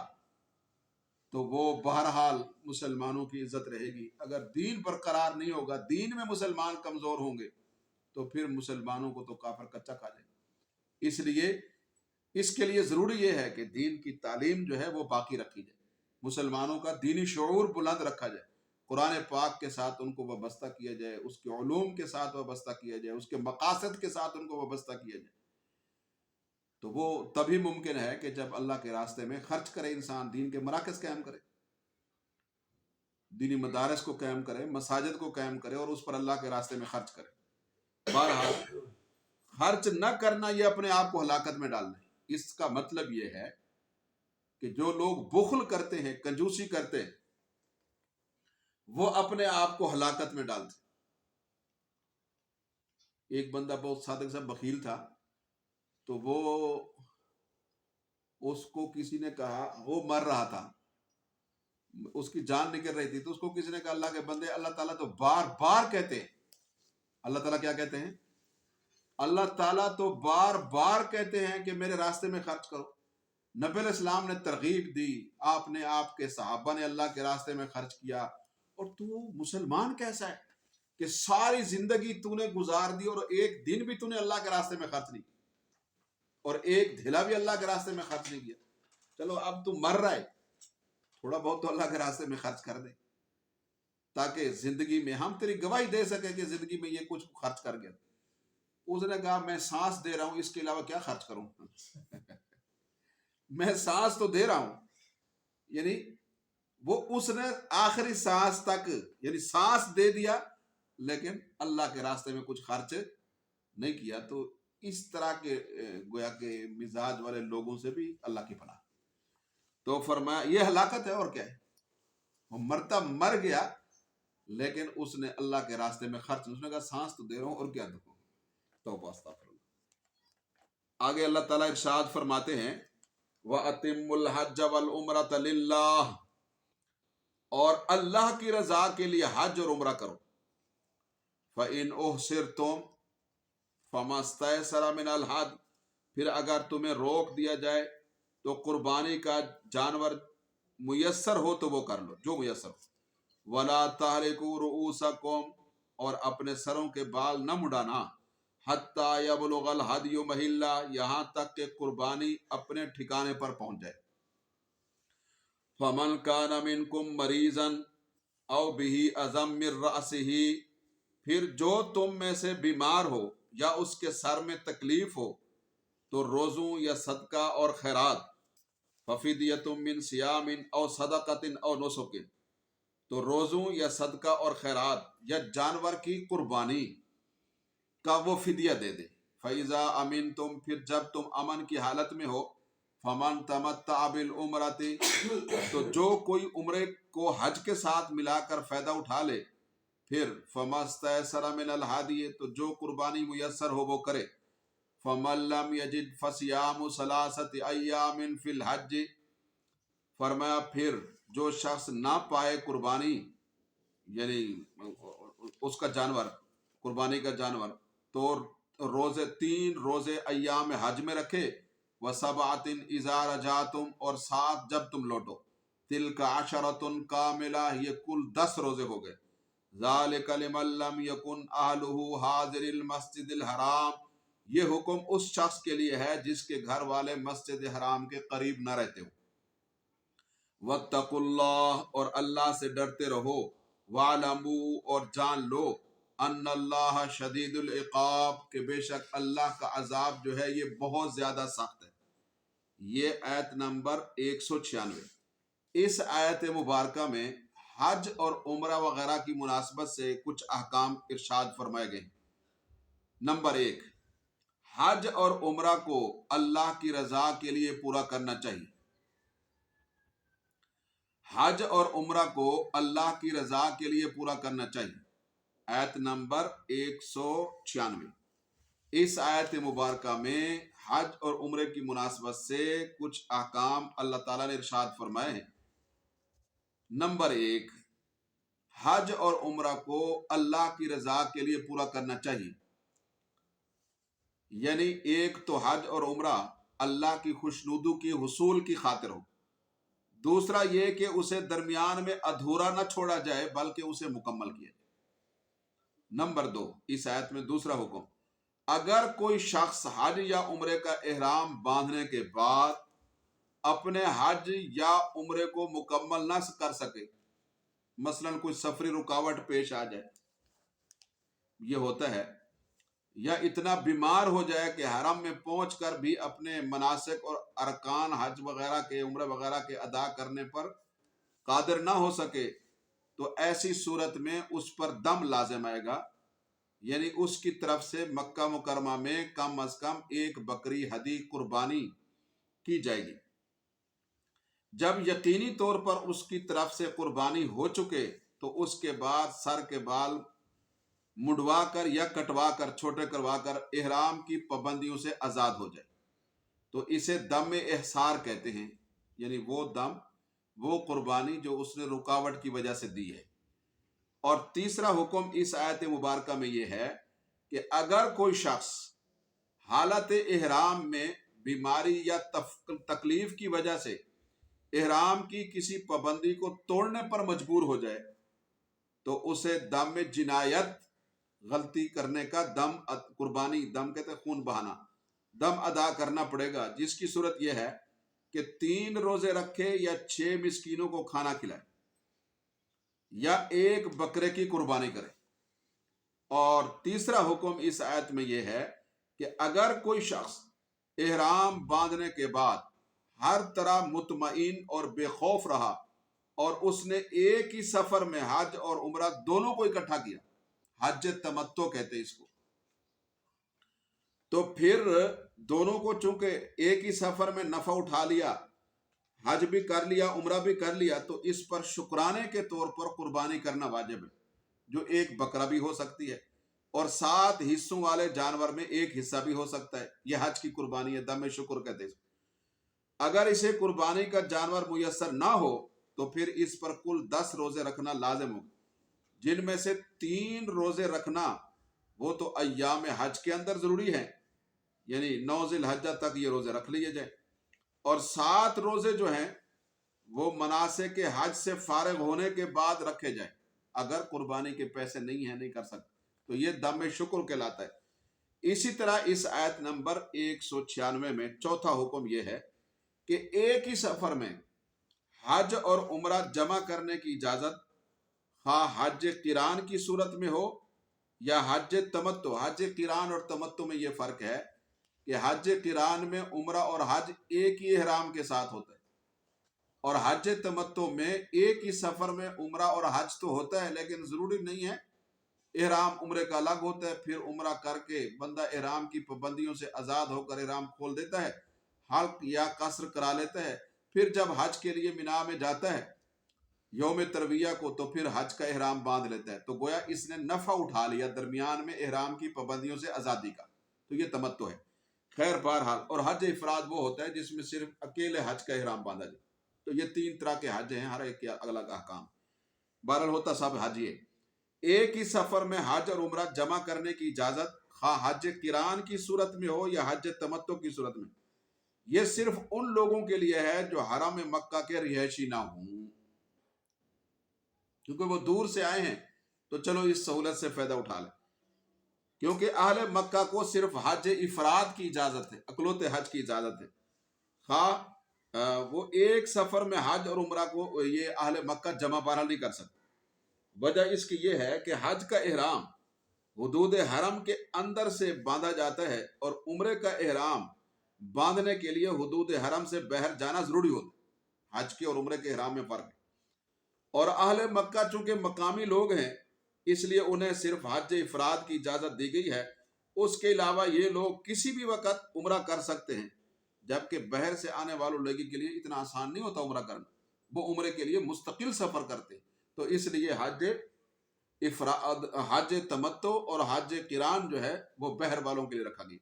تو وہ بہرحال مسلمانوں کی عزت رہے گی۔ اگر دین برقرار نہیں ہوگا، دین میں مسلمان کمزور ہوں گے، تو پھر مسلمانوں کو تو کافر کچا کھا جائے گا۔ اس لیے اس کے لیے ضروری یہ ہے کہ دین کی تعلیم جو ہے وہ باقی رکھی جائے، مسلمانوں کا دینی شعور بلند رکھا جائے، قرآن پاک کے ساتھ ان کو وابستہ کیا جائے، اس کے علوم کے ساتھ وابستہ کیا جائے، اس کے مقاصد کے ساتھ ان کو وابستہ کیا جائے۔ تو وہ تبھی ممکن ہے کہ جب اللہ کے راستے میں خرچ کرے انسان، دین کے مراکز قائم کرے، دینی مدارس کو قائم کرے، مساجد کو قائم کرے، اور اس پر اللہ کے راستے میں خرچ کرے۔ بہرحال خرچ نہ کرنا یہ اپنے آپ کو ہلاکت میں ڈالنا ہے۔ اس کا مطلب یہ ہے کہ جو لوگ بخل کرتے ہیں، کنجوسی کرتے ہیں، وہ اپنے آپ کو ہلاکت میں ڈالتے ہیں۔ ایک بندہ بہت صادق سا بخیل تھا، تو وہ اس کو کسی نے کہا، وہ مر رہا تھا، اس کی جان نکل رہی تھی، تو اس کو کسی نے کہا اللہ کے بندے، اللہ تعالیٰ تو بار بار کہتے ہیں، اللہ تعالیٰ کیا کہتے ہیں؟ اللہ تعالیٰ تو بار بار کہتے ہیں کہ میرے راستے میں خرچ کرو۔ نبی علیہ السلام نے ترغیب دی، آپ نے، آپ کے صحابہ نے اللہ کے راستے میں خرچ کیا، اور تو مسلمان کیسا ہے کہ ساری زندگی تو نے گزار دی اور ایک دن بھی تو نے اللہ کے راستے میں خرچ نہیں کیا، اور ایک دھلا بھی اللہ کے راستے میں خرچ نہیں کیا۔ چلو اب تو مر رہا ہے، تھوڑا بہت تو اللہ کے راستے میں خرچ کر دے، تاکہ زندگی میں ہم تیری گواہی دے سکیں کہ زندگی میں یہ کچھ خرچ کر گیا۔ اس نے کہا میں سانس دے رہا ہوں، اس کے علاوہ کیا خرچ کروں؟ میں سانس تو دے رہا ہوں، یعنی وہ اس نے آخری سانس تک، یعنی سانس دے دیا لیکن اللہ کے راستے میں کچھ خرچ نہیں کیا۔ تو اس طرح کے گویا کے مزاج والے لوگوں سے بھی اللہ کی پناہ۔ تو فرمایا یہ ہلاکت ہے، اور کیا ہے؟ وہ مرتا مر گیا لیکن اس نے اللہ کے راستے میں خرچ، اس نے کہا سانس تو دے رہا ہوں اور کیا دوں۔ توبہ استغفر اللہ۔ آگے اللہ تعالیٰ ارشاد فرماتے ہیں وَأَتِمُّ الْحَجَّ وَالْعُمْرَةَ لِلَّهِ، اور اللہ کی رضا کے لیے حج اور عمرہ کرو۔ فَإِنْ أُحْصِرْتُمْ فَمَا اسْتَيْسَرَ مِنَ الْحَدْيِ، پھر اگر تمہیں روک دیا جائے تو قربانی کا جانور میسر ہو تو وہ کر لو، جو میسر ہو۔ وَلَا تَحْلِقُوا رُؤُوسَكُمْ، اور اپنے سروں کے بال نہ مڈانا، حَتَّى يَبْلُغَ الْهَدْيُ مَحِلَّهُ، یہاں تک کہ قربانی اپنے ٹھکانے پر پہنچ جائے۔ فَمَنْ كَانَ مِنْكُمْ مَرِيضًا أَوْ بِهِ أَذًى مِّن رَأْسِهِ، پھر جو تم میں سے بیمار ہو یا اس کے سر میں تکلیف ہو تو روزوں یا صدقہ اور خیرات، فَفِدْيَةٌ مِّن صِيَامٍ أَوْ صَدَقَةٍ أَوْ نُسُكٍ، تو روزوں یا صدقہ اور خیرات یا جانور کی قربانی کا وہ فدیہ دے دے۔ فَإِذَا أَمِنْتُمْ، پھر جب تم امن کی حالت میں ہو، فَمَنْ تَمَتَّعَ بِالْعُمْرَةِ، تو جو کوئی عمرے کو حج کے ساتھ ملا کر فائدہ اٹھا لے، پھر فَمَا اسْتَيْسَرَ مِنَ الْهَدْيِ، تو جو قربانی میسر ہو وہ کرے۔ فَمَن لَّمْ يَجِدْ فَصِيَامُ ثَلَاثَةِ أَيَّامٍ فِي الْحَجِّ، فرمایا پھر جو شخص نہ پائے قربانی، یعنی اس کا جانور، قربانی کا جانور، تو روزے 3 روزے ایام حج میں رکھے، وَسَبْعَةٍ إِذَا رَجَعْتُمْ، اور 7 جب تم لوٹو، تِلْكَ عَشَرَةٌ كَامِلَةٌ، یہ کل 10 روزے ہو گئے۔ ذَلِكَ لِمَن لَّمْ يَكُنْ أَهْلُهُ حَاضِرِ الْمَسْجِدِ الْحَرَامِ، یہ حکم اس شخص کے لیے ہے جس کے گھر والے مسجد حرام کے قریب نہ رہتے ہو۔ وَاتَّقُوا اللَّهَ، اور اللہ سے ڈرتے رہو، وَاعْلَمُوا، اور جان لو، ان اللہ شدید العقاب، کہ بے شک اللہ کا عذاب جو ہے یہ بہت زیادہ سخت ہے۔ یہ آیت نمبر 196۔ اس آیت مبارکہ میں حج اور عمرہ وغیرہ کی مناسبت سے کچھ احکام ارشاد فرمائے گئے۔ نمبر 1، حج اور عمرہ کو اللہ کی رضا کے لیے پورا کرنا چاہیے۔ حج اور عمرہ کو اللہ کی رضا کے لیے پورا کرنا چاہیے۔ آیت نمبر 196۔ اس آیت مبارکہ میں حج اور عمرے کی مناسبت سے کچھ احکام اللہ تعالیٰ نے ارشاد فرمائے ہیں۔ نمبر 1، حج اور عمرہ کو اللہ کی رضا کے لیے پورا کرنا چاہیے، یعنی ایک تو حج اور عمرہ اللہ کی خوشنودی کی حصول کی خاطر ہو، دوسرا یہ کہ اسے درمیان میں ادھورا نہ چھوڑا جائے بلکہ اسے مکمل کیا جائے۔ نمبر 2، اس آیت میں دوسرا حکم، اگر کوئی شخص حج یا عمرے کا احرام باندھنے کے بعد اپنے حج یا عمرے کو مکمل نہ کر سکے، مثلا کوئی سفری رکاوٹ پیش آ جائے، یہ ہوتا ہے، یا اتنا بیمار ہو جائے کہ حرم میں پہنچ کر بھی اپنے مناسک اور ارکان حج وغیرہ کے عمرہ وغیرہ کے ادا کرنے پر قادر نہ ہو سکے، تو ایسی صورت میں اس پر دم لازم آئے گا، یعنی اس کی طرف سے مکہ مکرمہ میں کم از کم ایک بکری ہدی قربانی کی جائے گی۔ جب یقینی طور پر اس کی طرف سے قربانی ہو چکے تو اس کے بعد سر کے بال مڈوا کر یا کٹوا کر چھوٹے کروا کر احرام کی پابندیوں سے آزاد ہو جائے، تو اسے دم احصار کہتے ہیں، یعنی وہ دم، وہ قربانی جو اس نے رکاوٹ کی وجہ سے دی ہے۔ اور تیسرا حکم اس آیت مبارکہ میں یہ ہے کہ اگر کوئی شخص حالت احرام میں بیماری یا تکلیف کی وجہ سے احرام کی کسی پابندی کو توڑنے پر مجبور ہو جائے تو اسے دم جنایت، غلطی کرنے کا دم، قربانی، دم کہتے ہیں خون بہانا، دم ادا کرنا پڑے گا، جس کی صورت یہ ہے کہ 3 روزے رکھے یا 6 مسکینوں کو کھانا کھلائے یا ایک بکرے کی قربانی کرے۔ اور تیسرا حکم اس آیت میں یہ ہے کہ اگر کوئی شخص احرام باندھنے کے بعد ہر طرح مطمئن اور بے خوف رہا اور اس نے ایک ہی سفر میں حج اور عمرہ دونوں کو اکٹھا کیا، حج تمتع کہتے ہیں اس کو، تو پھر دونوں کو چونکہ ایک ہی سفر میں نفع اٹھا لیا، حج بھی کر لیا عمرہ بھی کر لیا، تو اس پر شکرانے کے طور پر قربانی کرنا واجب ہے، جو ایک بکرا بھی ہو سکتی ہے اور 7 حصوں والے جانور میں ایک حصہ بھی ہو سکتا ہے۔ یہ حج کی قربانی ہے، دم شکر کہتے ہیں۔ اگر اسے قربانی کا جانور میسر نہ ہو تو پھر اس پر کل 10 روزے رکھنا لازم ہوگا، جن میں سے 3 روزے رکھنا وہ تو ایام حج کے اندر ضروری ہے، یعنی 9 ذی الحجہ تک یہ روزے رکھ لیے جائیں، اور 7 روزے جو ہیں وہ مناسک حج سے فارغ ہونے کے بعد رکھے جائیں۔ اگر قربانی کے پیسے نہیں ہیں، نہیں کر سکتے، تو یہ دم شکر کہلاتا ہے۔ اسی طرح اس آیت نمبر 196 میں چوتھا حکم یہ ہے کہ ایک ہی سفر میں حج اور عمرہ جمع کرنے کی اجازت، خواہ حج قران کی صورت میں ہو یا حج تمتع۔ حج قران اور تمتع میں یہ فرق ہے کہ حج قران میں عمرہ اور حج ایک ہی احرام کے ساتھ ہوتا ہے، اور حج تمتع میں ایک ہی سفر میں عمرہ اور حج تو ہوتا ہے، لیکن ضروری نہیں ہے احرام عمرے کا الگ ہوتا ہے۔ پھر عمرہ کر کے بندہ احرام کی پابندیوں سے آزاد ہو کر احرام کھول دیتا ہے، حلق یا قصر کرا لیتا ہے، پھر جب حج کے لیے مینا میں جاتا ہے یوم ترویہ کو تو پھر حج کا احرام باندھ لیتا ہے، تو گویا اس نے نفع اٹھا لیا درمیان میں احرام کی پابندیوں سے آزادی کا، تو یہ تمتع ہے۔ خیر بہرحال، اور حج افراد وہ ہوتا ہے جس میں صرف اکیلے حج کا احرام باندھا جائے، تو یہ 3 طرح کے حج ہیں، ہر ایک کے الگ احکام، بہرحال ہوتا سب حج یہ۔ ایک ہی سفر میں حج اور عمرہ جمع کرنے کی اجازت، خواہ حج قران کی صورت میں ہو یا حج تمتع کی صورت میں، یہ صرف ان لوگوں کے لیے ہے جو حرم مکہ کے رہائشی نہ ہوں، کیونکہ وہ دور سے آئے ہیں تو چلو اس سہولت سے فائدہ اٹھا لیں، کیونکہ اہل مکہ کو صرف حج افراد کی اجازت ہے، اکلوتے حج کی اجازت ہے، خواہ وہ ایک سفر میں حج اور عمرہ کو یہ اہل مکہ جمع بہرحال نہیں کر سکتے۔ وجہ اس کی یہ ہے کہ حج کا احرام حدود حرم کے اندر سے باندھا جاتا ہے اور عمرے کا احرام باندھنے کے لیے حدود حرم سے باہر جانا ضروری ہوتا ہے۔ حج کے اور عمرے کے احرام میں فرق ہے۔ اور اہل مکہ چونکہ مقامی لوگ ہیں اس لیے انہیں صرف حج افراد کی اجازت دی گئی ہے، اس کے علاوہ یہ لوگ کسی بھی وقت عمرہ کر سکتے ہیں، جبکہ بحر سے آنے والوں لوگوں کے لیے اتنا آسان نہیں ہوتا عمرہ کرنا، وہ عمرے کے لیے مستقل سفر کرتے، تو اس لیے حج تمتع اور حج قران جو ہے وہ بحر والوں کے لیے رکھا گیا۔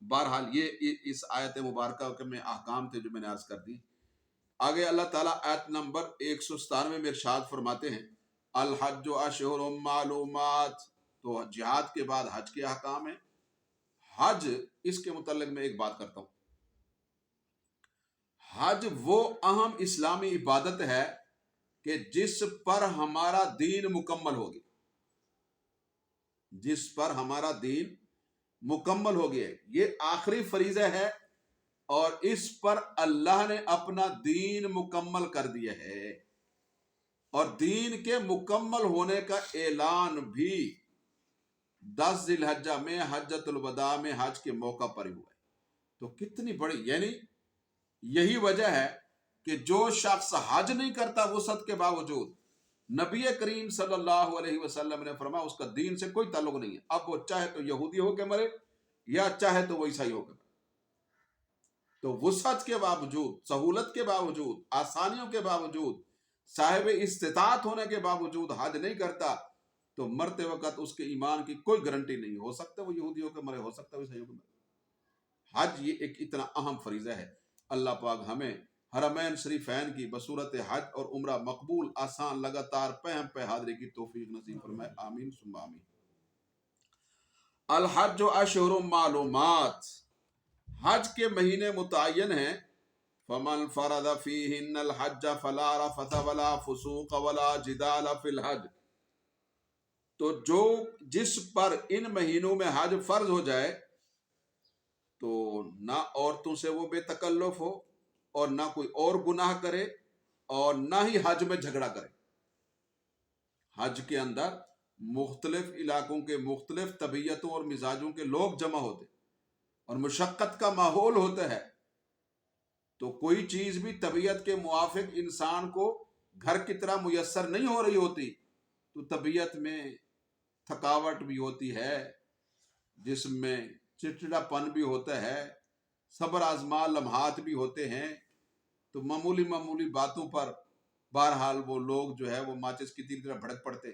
بہرحال یہ اس آیت مبارکہ میں احکام تھے جو میں نے عرض کر دی۔ آگے اللہ تعالیٰ آیت نمبر 197 میں ارشاد فرماتے ہیں الحج اشہر معلومات، تو جہاد کے بعد حج کے احکام ہیں۔ حج، اس کے متعلق میں ایک بات کرتا ہوں، حج وہ اہم اسلامی عبادت ہے کہ جس پر ہمارا دین مکمل ہو گیا، جس پر ہمارا دین مکمل ہو گیا، یہ آخری فریضہ ہے اور اس پر اللہ نے اپنا دین مکمل کر دیا ہے، اور دین کے مکمل ہونے کا اعلان بھی 10 ذی الحجہ میں حجۃ الوداع میں حج کے موقع پر ہی ہوا ہے۔ تو کتنی بڑی، یعنی یہی وجہ ہے کہ جو شخص حج نہیں کرتا وسعت کے باوجود، نبی کریم صلی اللہ علیہ وسلم نے فرمایا اس کا دین سے کوئی تعلق نہیں ہے، اب وہ چاہے تو یہودی ہو کے مرے یا چاہے تو وہ عیسائی ہو کے مرے۔ تو وسعت کے باوجود، سہولت کے باوجود، آسانیوں کے باوجود، صاحب استطاعت ہونے کے باوجود حج نہیں کرتا تو مرتے وقت اس کے ایمان کی کوئی گارنٹی نہیں، ہو سکتا وہ یہودی ہو کے مرے، ہو سکتا وہ عیسائی ہو کے مرے۔ حج یہ ایک اتنا اہم فریضہ ہے۔ اللہ پاک ہمیں حرمین شریفین کی بصورت حج اور عمرہ مقبول، آسان، لگاتار پہم پہ حاضری کی توفیق نصیب فرمائے، آمین ثم آمین۔ الحج اشہر معلومات، حج کے مہینے متعین ہیں۔ فمن فرض فیہن الحج فلا رفث ولا فسوق ولا جدال فی الحج، تو جس پر ان مہینوں میں حج فرض ہو جائے تو نہ عورتوں سے وہ بے تکلف ہو اور نہ کوئی اور گناہ کرے اور نہ ہی حج میں جھگڑا کرے۔ حج کے اندر مختلف علاقوں کے مختلف طبیعتوں اور مزاجوں کے لوگ جمع ہوتے اور مشقت کا ماحول ہوتا ہے، تو کوئی چیز بھی طبیعت کے موافق انسان کو گھر کی طرح میسر نہیں ہو رہی ہوتی، تو طبیعت میں تھکاوٹ بھی ہوتی ہے، جسم میں چڑچڑا پن بھی ہوتا ہے، صبر آزما لمحات بھی ہوتے ہیں، تو معمولی باتوں پر بہرحال وہ لوگ جو ہے وہ ماچس کی تیر طرح بھڑک پڑتے،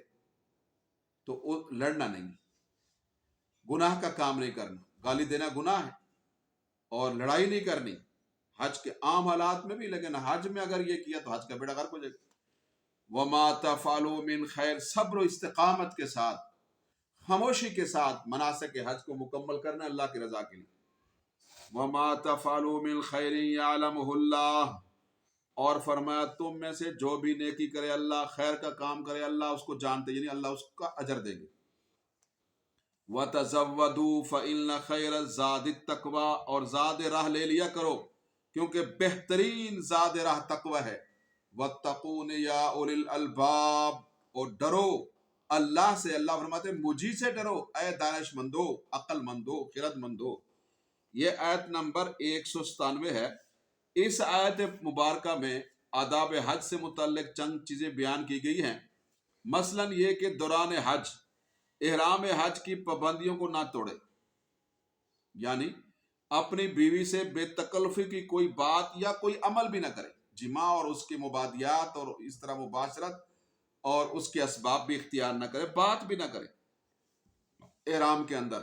تو لڑنا نہیں، گناہ کا کام نہیں کرنا، گالی دینا گناہ ہے اور لڑائی نہیں کرنی حج کے عام حالات میں بھی، لیکن حج میں اگر یہ کیا تو حج کا بیڑا غرق ہو جائے گا۔ وَمَا تَفْعَلُوا مِنْ خَيْرٍ، صبر و استقامت کے ساتھ، خاموشی کے ساتھ مناسک حج کو مکمل کرنا اللہ کی رضا کے لیے۔ وَمَا تَفْعَلُوا مِنْ خَيْرٍ يَعْلَمُهُ اللَّهُ، اور فرمایا تم میں سے جو بھی نیکی کرے اللہ، خیر کا کام کرے اللہ اس کو جانتے، یعنی اللہ اس کا اجر دیں گے۔ وَتَزَوَّدُوا فَإِنَّ خَيْرَ الزَّادِ التَّقْوَىٰ، اور زاد راہ لے لیا کرو کیونکہ بہترین زاد راہ تقوی ہے۔ وَاتَّقُونِ يَا أُولِي الْأَلْبَابِ، اور ڈرو اللہ سے، اللہ فرماتے مجھی سے ڈرو اے دانش مندو، عقل مندو، خرد مندو۔ یہ آیت نمبر 197 ہے۔ اس آیت مبارکہ میں آداب حج سے متعلق چند چیزیں بیان کی گئی ہیں، مثلا یہ کہ دوران حج احرام حج کی پابندیوں کو نہ توڑے، یعنی اپنی بیوی سے بے تکلفی کی کوئی بات یا کوئی عمل بھی نہ کرے، جماع اور اس کے مبادیات اور اس طرح مباشرت اور اس کے اسباب بھی اختیار نہ کرے، بات بھی نہ کرے احرام کے اندر،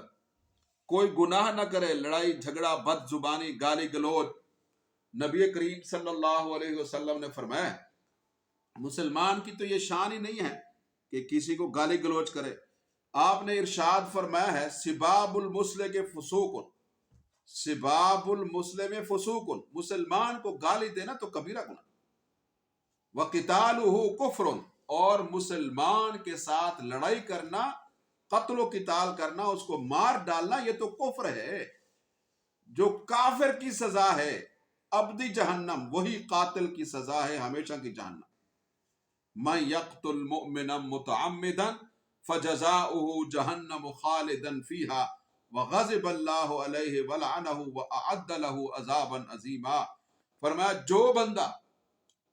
کوئی گناہ نہ کرے، لڑائی جھگڑا، بد زبانی، گالی گلوچ۔ نبی کریم صلی اللہ علیہ وسلم نے فرمایا مسلمان کی تو یہ شان ہی نہیں ہے کہ کسی کو گالی گلوچ کرے۔ آپ نے ارشاد فرمایا ہے سباب المسلم کے فسوق، سباب المسلم فسوق، مسلمان کو گالی دینا تو کبیرہ گناہ، وقتالہ کفر، اور مسلمان کے ساتھ لڑائی کرنا، قتل و قتال کرنا، اس کو مار ڈالنا، یہ تو کفر ہے جو کافر کی سزا ہے ابدی جہنم، وہی قاتل کی سزا ہے ہمیشہ کی جہنم۔ من یقتل مؤمنا متعمدا فجزاؤہ جہنم خالدا فیہا وغضب اللہ علیہ ولعنہ واعد لہ عذابا عظیما۔ فرمایا جو بندہ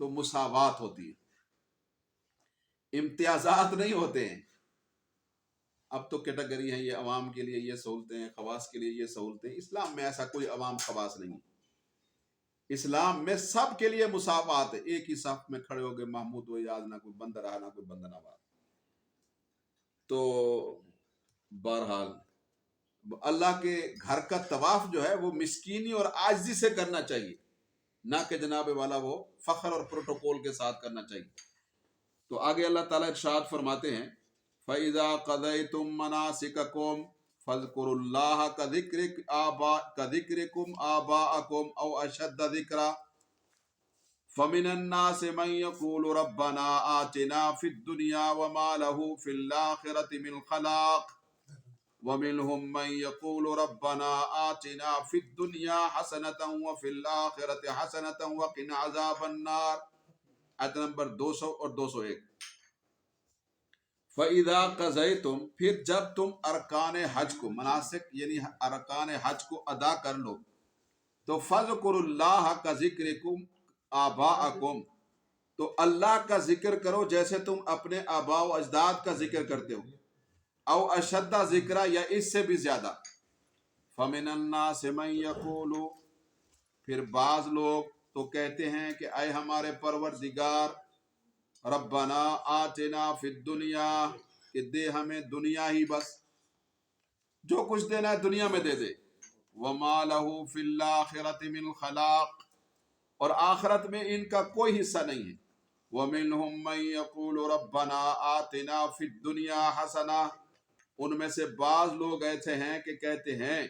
تو مساوات ہوتی ہے، امتیازات نہیں ہوتے ہیں۔ اب تو کیٹیگری ہے، یہ عوام کے لیے یہ سہولتیں ہیں، خواص کے لیے یہ سہولتیں۔ اسلام میں ایسا کوئی عوام خواص نہیں ہے، اسلام میں سب کے لیے مساوات ہے۔ ایک ہی صف میں کھڑے ہو گئے، محمود و یاد، نہ کوئی بند رہا نہ کوئی بند نہ ہوا۔ تو بہرحال اللہ کے گھر کا طواف جو ہے وہ مسکینی اور عاجزی سے کرنا چاہیے، نہ کہ جناب والا وہ فخر اور پروٹوکول کے ساتھ کرنا چاہیے۔ تو آگے اللہ تعالیٰ ارشاد فرماتے ہیں فَإِذَا قَضَيْتُم مَّنَاسِكَكُمْ فَاذْكُرُوا اللَّهَ كَذِكْرِكُمْ آبَاءَكُمْ أَوْ أَشَدَّ ذِكْرًا فَمِنَ النَّاسِ مَن يَقُولُ رَبَّنَا آتِنَا فِي الدُّنْيَا وَمَا لَهُ فِي الْآخِرَةِ مِنْ خَلَاقٍ وَمِنْهُم مَّن يَقُولُ رَبَّنَا آتِنَا فِي الدُّنْيَا حَسَنَةً وَفِي الْآخِرَةِ حَسَنَةً وَقِنَا عَذَابَ النَّارِ۔ آیت نمبر 200 اور 201۔ فَإِذَا قَضَيْتُم، پھر جب تم ارکان حج کو، مناسک یعنی ارکان حج کو ادا کر لو، تو فَاذْكُرُوا اللَّهَ كَذِكْرِكُمْ آبَاءَكُمْ، تو اللہ کا ذکر کرو جیسے تم اپنے آباء و اجداد کا ذکر کرتے ہو، او اشد ذکر، یا اس سے بھی زیادہ۔ فَمِنَ النَّاسِ مَن يَقُولُ، پھر بعض لوگ تو کہتے ہیں کہ اے ہمارے پروردگار، ربنا آتنا فی الدنیا، کہ دے ہمیں دنیا ہی بس، جو کچھ دینا ہے دنیا میں دے دے، وما لہ فی الآخرۃ من خلاق، اور آخرت میں ان کا کوئی حصہ نہیں ہے، ومنہم من یقول ربنا آتنا فی الدنیا حسنہ، ان میں سے بعض لوگ ایسے ہیں کہ کہتے ہیں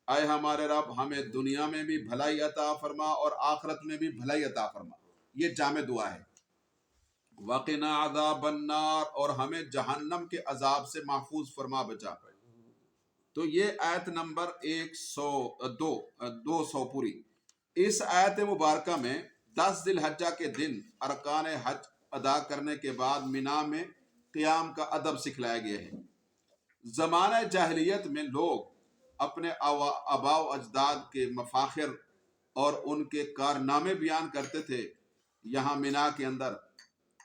اے ہمارے رب ہمیں دنیا میں بھی بھلائی عطا فرما اور آخرت میں بھی بھلائی عطا فرما۔ یہ جامع دعا ہے۔ وَقِنَا عَذَابَ النَّارِ، اور ہمیں جہنم کے عذاب سے محفوظ فرما بچا۔ تو یہ آیت نمبر 200 پوری۔ اس آیت مبارکہ میں 10 ذی الحجہ کے دن ارکان حج ادا کرنے کے بعد مینا میں قیام کا ادب سکھلایا گیا ہے۔ زمانہ جاہلیت میں لوگ اپنے آباء و اجداد کے مفاخر اور ان کے کارنامے بیان کرتے تھے یہاں مینا کے اندر،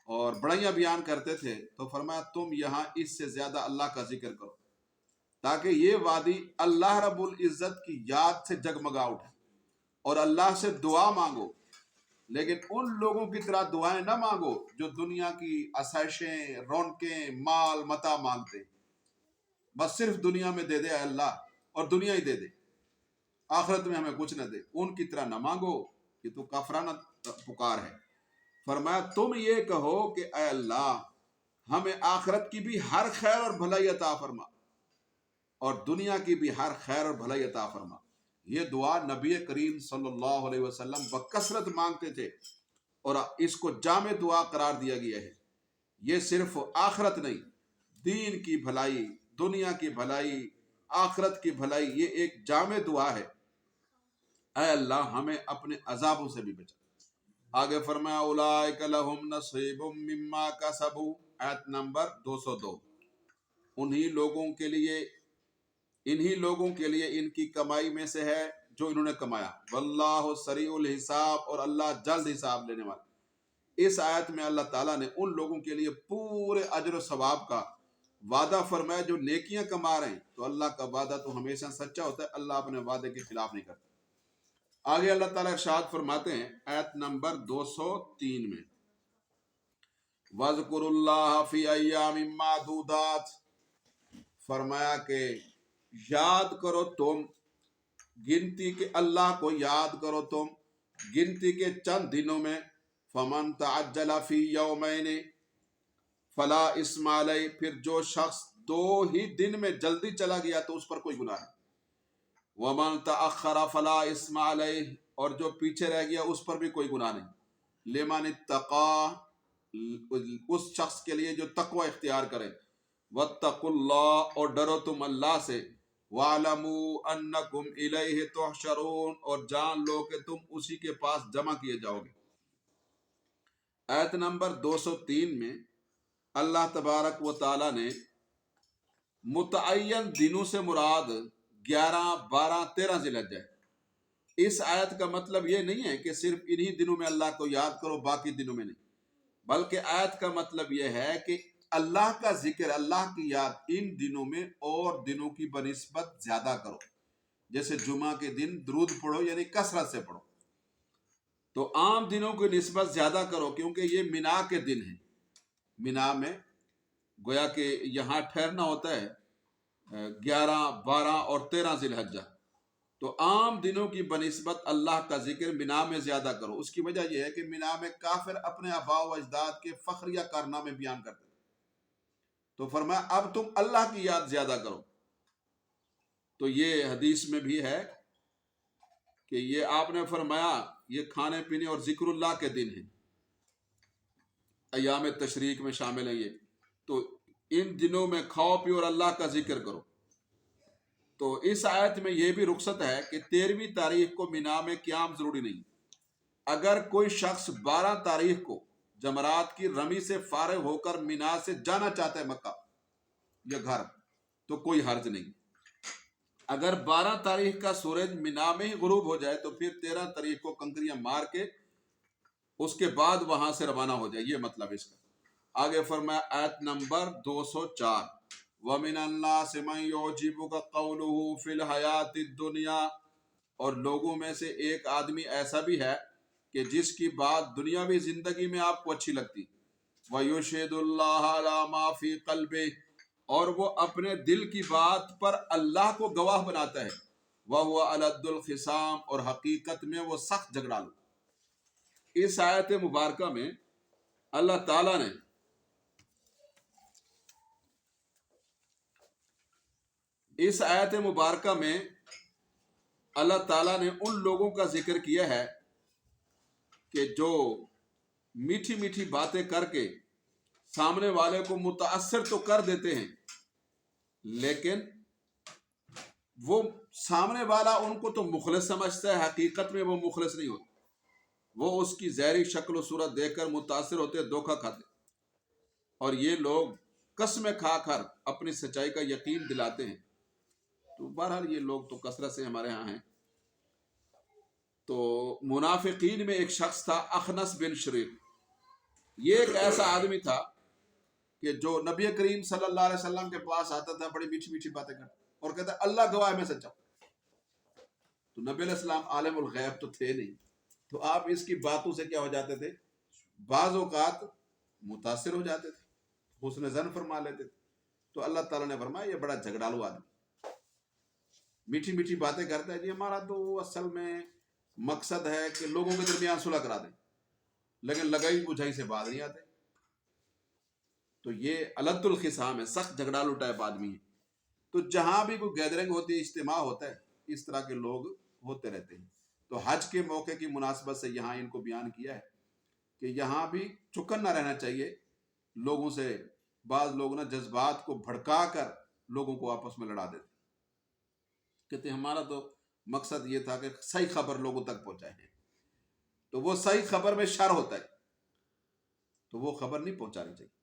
اور بڑیاں بیان کرتے تھے، تو فرمایا تم یہاں اس سے زیادہ اللہ کا ذکر کرو، تاکہ یہ وادی اللہ رب العزت کی یاد سے جگمگا اٹھے، اور اللہ سے دعا مانگو، لیکن ان لوگوں کی طرح دعائیں نہ مانگو جو دنیا کی آسائشیں، رونقیں، مال متاع مانگتے، بس صرف دنیا میں دے دے اے اللہ، اور دنیا ہی دے دے، آخرت میں ہمیں کچھ نہ دے۔ ان کی طرح نہ مانگو، یہ تو کافرانہ پکار ہے۔ فرمایا تم یہ کہو کہ اے اللہ ہمیں آخرت کی بھی ہر خیر اور بھلائی عطا فرما، اور دنیا کی بھی ہر خیر اور بھلائی عطا فرما۔ یہ دعا نبی کریم صلی اللہ علیہ وسلم بکثرت مانگتے تھے، اور اس کو جامع دعا قرار دیا گیا ہے۔ یہ صرف آخرت نہیں، دین کی بھلائی، دنیا کی بھلائی، آخرت کی بھلائی، یہ ایک جامع دعا ہے۔ اے اللہ ہمیں اپنے عذابوں سے بھی بچا۔ آگے فرمایا اولئک لہم نصیب مما کسبوا، آیت نمبر 202۔ انہی لوگوں کے لیے ان کی کمائی میں سے ہے جو انہوں نے کمایا، واللہ سریع الحساب، اور اللہ جلد حساب لینے والا۔ اس آیت میں اللہ تعالیٰ نے ان لوگوں کے لیے پورے اجر و ثواب کا وعدہ فرمایا جو نیکیاں کما رہے ہیں۔ تو اللہ کا وعدہ تو ہمیشہ سچا ہوتا ہے، اللہ اپنے وعدے کے خلاف نہیں کرتا۔ آگے اللہ تعالیٰ ارشاد فرماتے ہیں آیت نمبر 203 میں، وَاذْكُرُوا اللَّهَ فِي أَيَّامٍ مَّعْدُودَاتٍ، فرمایا کہ یاد کرو تم گنتی کے، اللہ کو یاد کرو تم گنتی کے چند دنوں میں، فَمَن تَعَجَّلَ فِي يَوْمَيْنِ فَلَا إِثْمَ عَلَيْهِ، پھر جو شخص 2 ہی دن میں جلدی چلا گیا تو اس پر کوئی گناہ نہیں، وَمَن تَأَخَّرَ فَلَا إِثْمَ عَلَيْهِ، اور جو پیچھے رہ گیا اس پر بھی کوئی گناہ نہیں، لِمَنِ اتَّقَىٰ، اس شخص کے لیے جو تقوی اختیار کرے، وَاتَّقُوا اللَّهَ، اور ڈرو تم اللہ سے، وَاعْلَمُوا أَنَّكُمْ إِلَيْهِ تُحْشَرُونَ، اور جان لو کہ تم اسی کے پاس جمع کیے جاؤ گے۔ آیت نمبر 203 میں اللہ تبارک و تعالی نے متعین دنوں سے مراد 11، 12، 13 ذی الحجہ ہے، اس آیت کا مطلب یہ نہیں ہے کہ صرف انہی دنوں میں اللہ کو یاد کرو، باقی دنوں میں نہیں، بلکہ آیت کا مطلب یہ ہے کہ اللہ کا ذکر، اللہ کی یاد ان دنوں میں اور دنوں کی بنسبت زیادہ کرو. جیسے جمعہ کے دن درود پڑھو، یعنی کثرت سے پڑھو، تو عام دنوں کی نسبت زیادہ کرو، کیونکہ یہ مینا کے دن ہیں. مینا میں گویا کہ یہاں ٹھہرنا ہوتا ہے 11، 12 اور 13 ذی الحجہ، تو عام دنوں کی بنسبت اللہ کا ذکر مینا میں زیادہ کرو. اس کی وجہ یہ ہے کہ مینا میں کافر اپنے آباء و اجداد کے فخریہ کارنامے بیان کرتے ہیں، تو فرمایا اب تم اللہ کی یاد زیادہ کرو. تو یہ حدیث میں بھی ہے کہ یہ آپ نے فرمایا یہ کھانے پینے اور ذکر اللہ کے دن ہیں، ایام تشریق میں شامل ہیں یہ، تو ان دنوں میں کھاؤ پیو اور اللہ کا ذکر کرو. تو اس آیت میں یہ بھی رخصت ہے کہ 13ویں تاریخ کو مینا میں قیام ضروری نہیں. اگر کوئی شخص 12 تاریخ کو جمرات کی رمی سے فارغ ہو کر مینا سے جانا چاہتا ہے مکہ یا گھر، تو کوئی حرج نہیں. اگر 12 تاریخ کا سورج مینا میں ہی غروب ہو جائے تو پھر 13 تاریخ کو کنکریاں مار کے اس کے بعد وہاں سے روانہ ہو جائے. یہ مطلب اس کا. آگے فرمایا آیت نمبر 204، وَمِنَ النَّاسِ مَن يُعْجِبُكَ قَوْلُهُ فِي الْحَيَاةِ الدُّنْيَا، اور لوگوں میں سے ایک آدمی ایسا بھی ہے کہ جس کی بات دنیاوی زندگی میں آپ کو اچھی لگتی، وَيُشْهِدُ اللَّهَ عَلَى مَا فِي قَلْبِهِ، اور وہ اپنے دل کی بات پر اللہ کو گواہ بناتا ہے، وَهُوَ أَلَدُّ الْخِصَامِ، اور حقیقت میں وہ سخت جھگڑالو. اس آیت مبارکہ میں اللہ تعالیٰ نے اللہ تعالیٰ نے ان لوگوں کا ذکر کیا ہے کہ جو میٹھی میٹھی باتیں کر کے سامنے والے کو متاثر تو کر دیتے ہیں، لیکن وہ سامنے والا ان کو تو مخلص سمجھتا ہے، حقیقت میں وہ مخلص نہیں ہوتا. وہ اس کی ظاہری شکل و صورت دیکھ کر متاثر ہوتے، دھوکہ کھاتے. اور یہ لوگ قسمیں کھا کر اپنی سچائی کا یقین دلاتے ہیں. تو بہرحال یہ لوگ تو کثرت سے ہمارے ہاں ہیں. تو منافقین میں ایک شخص تھا اخنس بن شریق. یہ ایک ایسا آدمی تھا کہ جو نبی کریم صلی اللہ علیہ وسلم کے پاس آتا تھا، بڑی میٹھی میٹھی باتیں کرتا اور کہتا اللہ گواہ میں سچا. تو نبی علیہ السلام عالم الغیب تو تھے نہیں، تو آپ اس کی باتوں سے کیا ہو جاتے تھے، بعض اوقات متاثر ہو جاتے تھے، حسن ظن فرما لیتے تھے. تو اللہ تعالیٰ نے فرمایا یہ بڑا جھگڑالو آدمی، میٹھی میٹھی باتیں کرتا ہے. جی ہمارا تو اصل میں مقصد ہے کہ لوگوں کے درمیان صلح کرا دیں، لیکن لگائی بجھائی سے بات نہیں آتے. تو یہ الد الخصام ہے، سخت جھگڑالو ٹائپ آدمی ہے. تو جہاں بھی کوئی گیدرنگ ہوتی ہے، اجتماع ہوتا ہے، اس طرح کے لوگ ہوتے رہتے ہیں. تو حج کے موقع کی مناسبت سے یہاں ان کو بیان کیا ہے کہ یہاں بھی چکن نہ رہنا چاہیے لوگوں سے. بعض لوگ نا جذبات کو بھڑکا کر لوگوں کو آپس میں لڑا دیتے. کہتے ہمارا تو مقصد یہ تھا کہ صحیح خبر لوگوں تک پہنچائے، تو وہ صحیح خبر میں شر ہوتا ہے، تو وہ خبر نہیں پہنچانی چاہیے.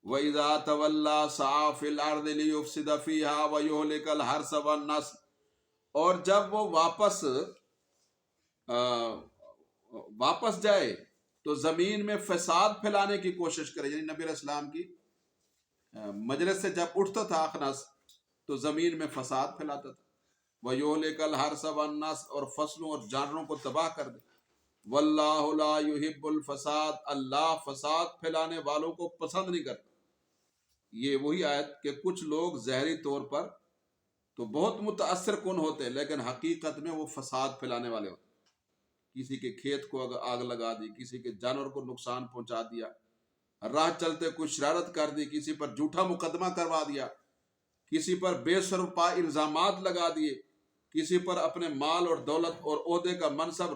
وَإِذَا تَوَلَّا سَعَىٰ فِي الْأَرْضِ لِيُفْسِدَ فِيهَا وَيُهْلِكَ الْحَرْثَ وَالنَّسْلَ، اور جب وہ واپس جائے تو زمین میں فساد پھیلانے کی کوشش کرے. یعنی نبی علیہ السلام کی مجلس سے جب اٹھتا تھا اخنس تو زمین میں فساد پھیلاتا تھا. وَيُهْلِكَ الْحَرْثَ وَالنَّسْلَ، اور فصلوں اور جانوروں کو تباہ کر دے. وَاللَّهُ لَا يُحِبُّ الْفَسَادَ، اللہ فساد پھیلانے والوں کو پسند نہیں کرتا. یہ وہی آیت کہ کچھ لوگ ظاہری طور پر تو بہت متاثر کن ہوتے ہیں، لیکن حقیقت میں وہ فساد پھیلانے والے ہوتے. کسی کے کھیت کو آگ لگا دی، کسی کے جانور کو نقصان پہنچا دیا، راہ چلتے کوئی شرارت کر دی، کسی پر جھوٹا مقدمہ کروا دیا، کسی پر بے سرپا الزامات لگا دیے، کسی پر اپنے مال اور دولت اور عہدے کا منصب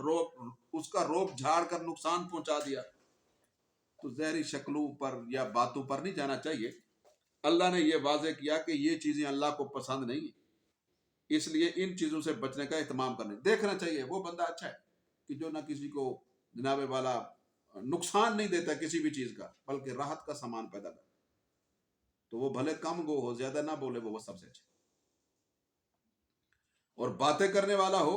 اس کا روپ جھاڑ کر نقصان پہنچا دیا. تو ظاہری شکلوں پر یا باتوں پر نہیں جانا چاہیے. اللہ نے یہ واضح کیا کہ یہ چیزیں اللہ کو پسند نہیں ہیں، اس لیے ان چیزوں سے بچنے کا اہتمام کرنے. دیکھنا چاہیے وہ بندہ اچھا ہے کہ جو نہ کسی کو جناب والا نقصان نہیں دیتا کسی بھی چیز کا، بلکہ راحت کا سامان پیدا کرتا. تو وہ بھلے کم گو ہو، زیادہ نہ بولے، وہ سب سے اچھا. اور باتیں کرنے والا ہو،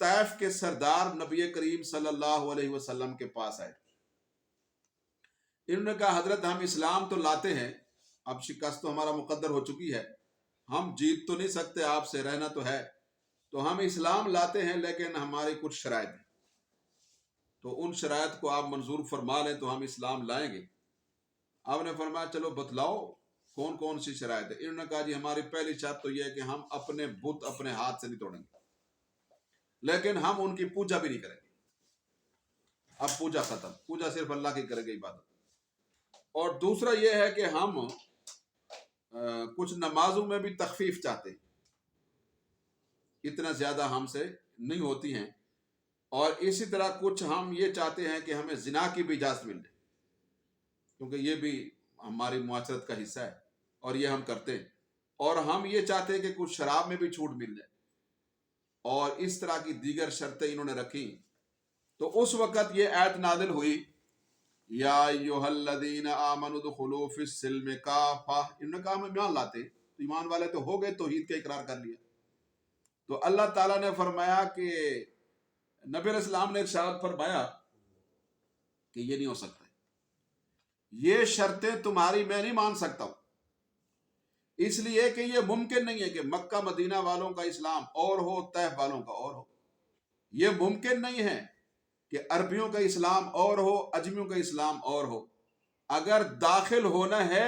طائف کے سردار نبی کریم صلی اللہ علیہ وسلم کے پاس آئے. انہوں نے کہا حضرت ہم اسلام تو لاتے ہیں، اب شکست تو ہمارا مقدر ہو چکی ہے، ہم جیت تو نہیں سکتے، آپ سے رہنا تو ہے، تو ہم اسلام لاتے ہیں لیکن ہماری کچھ شرائط ہیں، تو ان شرائط کو آپ منظور فرما لیں تو ہم اسلام لائیں گے. آپ نے فرمایا چلو بتلاؤ کون کون سی شرائط ہے. انہوں نے کہا جی ہماری پہلی شرط تو یہ ہے کہ ہم اپنے بت اپنے ہاتھ سے نہیں توڑیں گے، لیکن ہم ان کی پوجا بھی نہیں کریں گے. اب پوجا ختم، پوجا صرف اللہ کی کرے گی عبادت. اور دوسرا یہ ہے کہ ہم کچھ نمازوں میں بھی تخفیف چاہتے ہیں، اتنا زیادہ ہم سے نہیں ہوتی ہیں. اور اسی طرح کچھ ہم یہ چاہتے ہیں کہ ہمیں زنا کی بھی اجازت مل جائے، کیونکہ یہ بھی ہماری معاشرت کا حصہ ہے اور یہ ہم کرتے ہیں. اور ہم یہ چاہتے ہیں کہ کچھ شراب میں بھی چھوٹ مل جائے، اور اس طرح کی دیگر شرطیں انہوں نے رکھی. تو اس وقت یہ آیت نازل ہوئی یا ایھا الذین آمنوا ادخلوا فی السلم کافہ. انہوں نے کہا ہم ایمان لاتے، تو ایمان والے تو ہو گئے، توحید کا اقرار کر لیا. تو اللہ تعالیٰ نے فرمایا کہ نبی علیہ السلام نے ارشاد فرمایا کہ یہ نہیں ہو سکتا، یہ شرطیں تمہاری میں نہیں مان سکتا ہوں، اس لیے کہ یہ ممکن نہیں ہے کہ مکہ مدینہ والوں کا اسلام اور ہو، طائف والوں کا اور ہو. یہ ممکن نہیں ہے کہ عربیوں کا اسلام اور ہو، اجمیوں کا اسلام اور ہو. اگر داخل ہونا ہے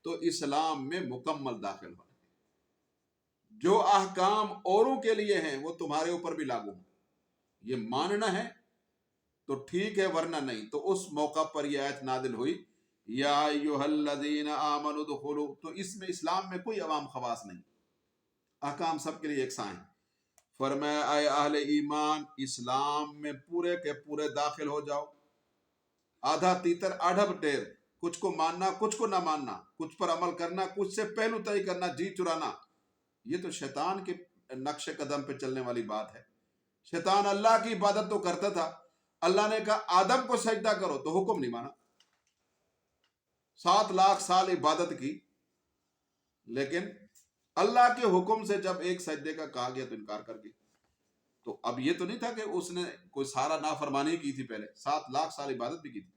تو اسلام میں مکمل داخل ہونا ہے. جو احکام اوروں کے لیے ہیں وہ تمہارے اوپر بھی لاگو ہیں. یہ ماننا ہے تو ٹھیک ہے، ورنہ نہیں. تو اس موقع پر یہ آیت نازل ہوئی یا ایھا الذین آمنوا ادخلوا. تو اس میں اسلام میں کوئی عوام خواص نہیں، احکام سب کے لیے یکساں ہیں. فرمایا اے اہل ایمان، اسلام میں پورے کے پورے داخل ہو جاؤ. آدھا تیتر آدھا بٹیر، کچھ کو ماننا کچھ کو نہ ماننا، کچھ پر عمل کرنا کچھ سے پہلو طے کرنا، جی چرانا، یہ تو شیطان کے نقش قدم پہ چلنے والی بات ہے. شیطان اللہ کی عبادت تو کرتا تھا، اللہ نے کہا آدم کو سجدہ کرو تو حکم نہیں مانا. 7 لاکھ سال عبادت کی، لیکن اللہ کے حکم سے جب ایک سجدے کا کہا گیا تو انکار کر گیا. تو اب یہ تو نہیں تھا کہ اس نے کوئی سارا نافرمانی کی تھی، پہلے 7 لاکھ سال عبادت بھی کی تھی.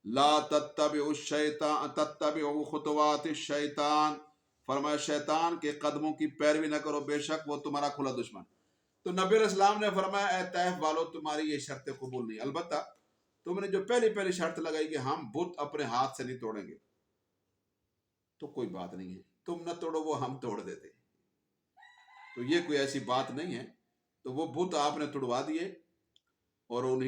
لا تتبعوا الشیطان تتبعوا خطوات الشیطان. فرمایا شیطان کے قدموں کی پیروی نہ کرو، بے شک وہ تمہارا کھلا دشمن. تو نبی علیہ السلام نے فرمایا اے طائف والو، تمہاری یہ شرط قبول نہیں، البتہ تم نے جو پہلی شرط لگائی کہ ہم بت اپنے ہاتھ سے نہیں توڑیں گے، تو کوئی بات نہیں ہے، تم نہ توڑو وہ ہم توڑ دیتے. تو یہ کوئی ایسی بات نہیں ہے. تو وہ بت آپ نے توڑوا دیے اور انہیں